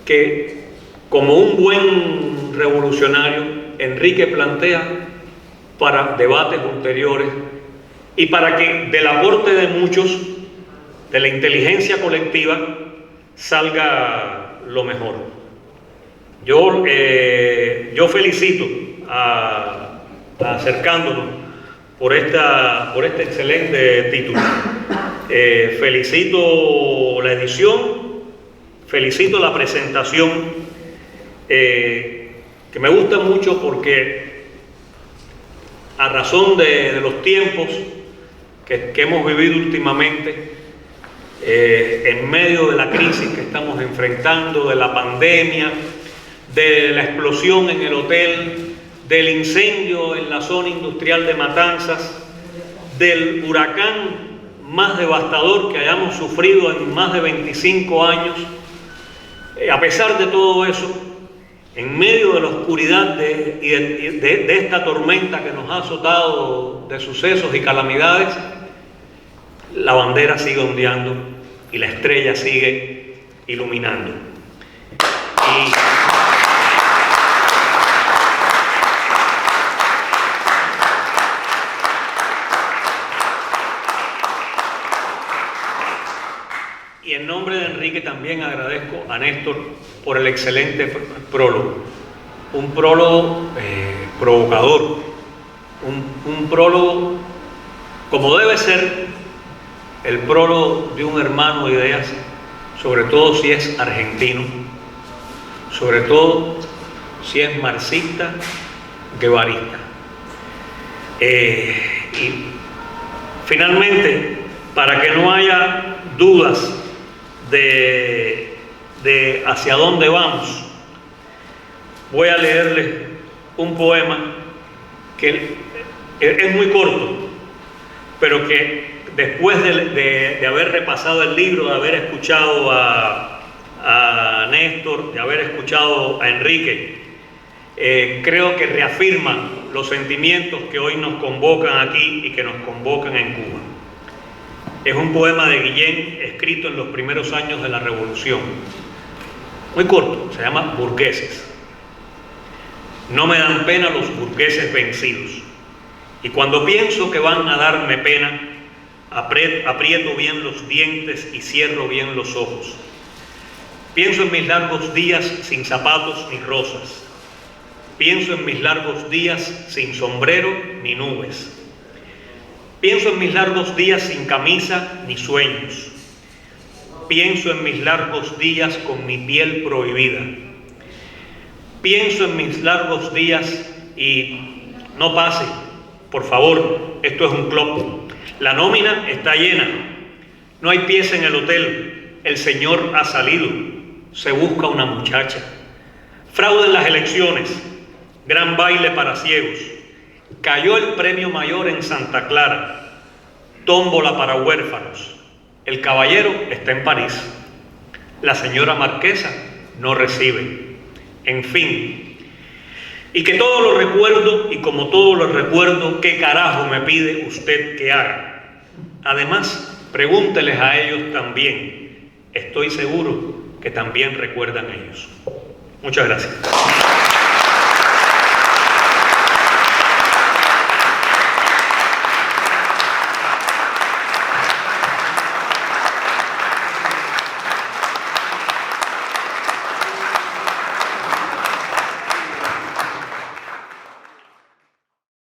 [SPEAKER 4] que, como un buen revolucionario, Enrique plantea para debates ulteriores y para que del aporte de muchos, de la inteligencia colectiva, salga lo mejor. Yo felicito acercándonos por este excelente título. Felicito la edición, felicito la presentación, que me gusta mucho porque a razón de los tiempos que hemos vivido últimamente, en medio de la crisis que estamos enfrentando, de la pandemia, de la explosión en el hotel, del incendio en la zona industrial de Matanzas, del huracán más devastador que hayamos sufrido en más de 25 años, A pesar de todo eso, en medio de la oscuridad de esta tormenta que nos ha azotado de sucesos y calamidades, la bandera sigue ondeando y la estrella sigue iluminando. Y en nombre de Enrique también agradezco a Néstor por el excelente prólogo. Un prólogo provocador, un prólogo como debe ser el prólogo de un hermano de ideas, sobre todo si es argentino, sobre todo si es marxista, guevarista. Y finalmente, para que no haya dudas de hacia dónde vamos, voy a leerles un poema que es muy corto, pero que después de haber repasado el libro, de haber escuchado a Néstor, de haber escuchado a Enrique, creo que reafirma los sentimientos que hoy nos convocan aquí y que nos convocan en Cuba. Es un poema de Guillén escrito en los primeros años de la Revolución. Muy corto, se llama Burgueses. No me dan pena los burgueses vencidos, y cuando pienso que van a darme pena, aprieto bien los dientes y cierro bien los ojos. Pienso en mis largos días sin zapatos ni rosas. Pienso en mis largos días sin sombrero ni nubes. Pienso en mis largos días sin camisa ni sueños. Pienso en mis largos días con mi piel prohibida. Pienso en mis largos días y no pase, por favor, esto es un club. La nómina está llena. No hay pieza en el hotel. El señor ha salido. Se busca una muchacha. Fraude en las elecciones. Gran baile para ciegos. Cayó el premio mayor en Santa Clara. Tómbola para huérfanos. El caballero está en París. La señora marquesa no recibe. En fin. Y que todo lo recuerdo, y como todo lo recuerdo, ¿qué carajo me pide usted que haga? Además, pregúnteles a ellos también. Estoy seguro que también recuerdan ellos. Muchas gracias.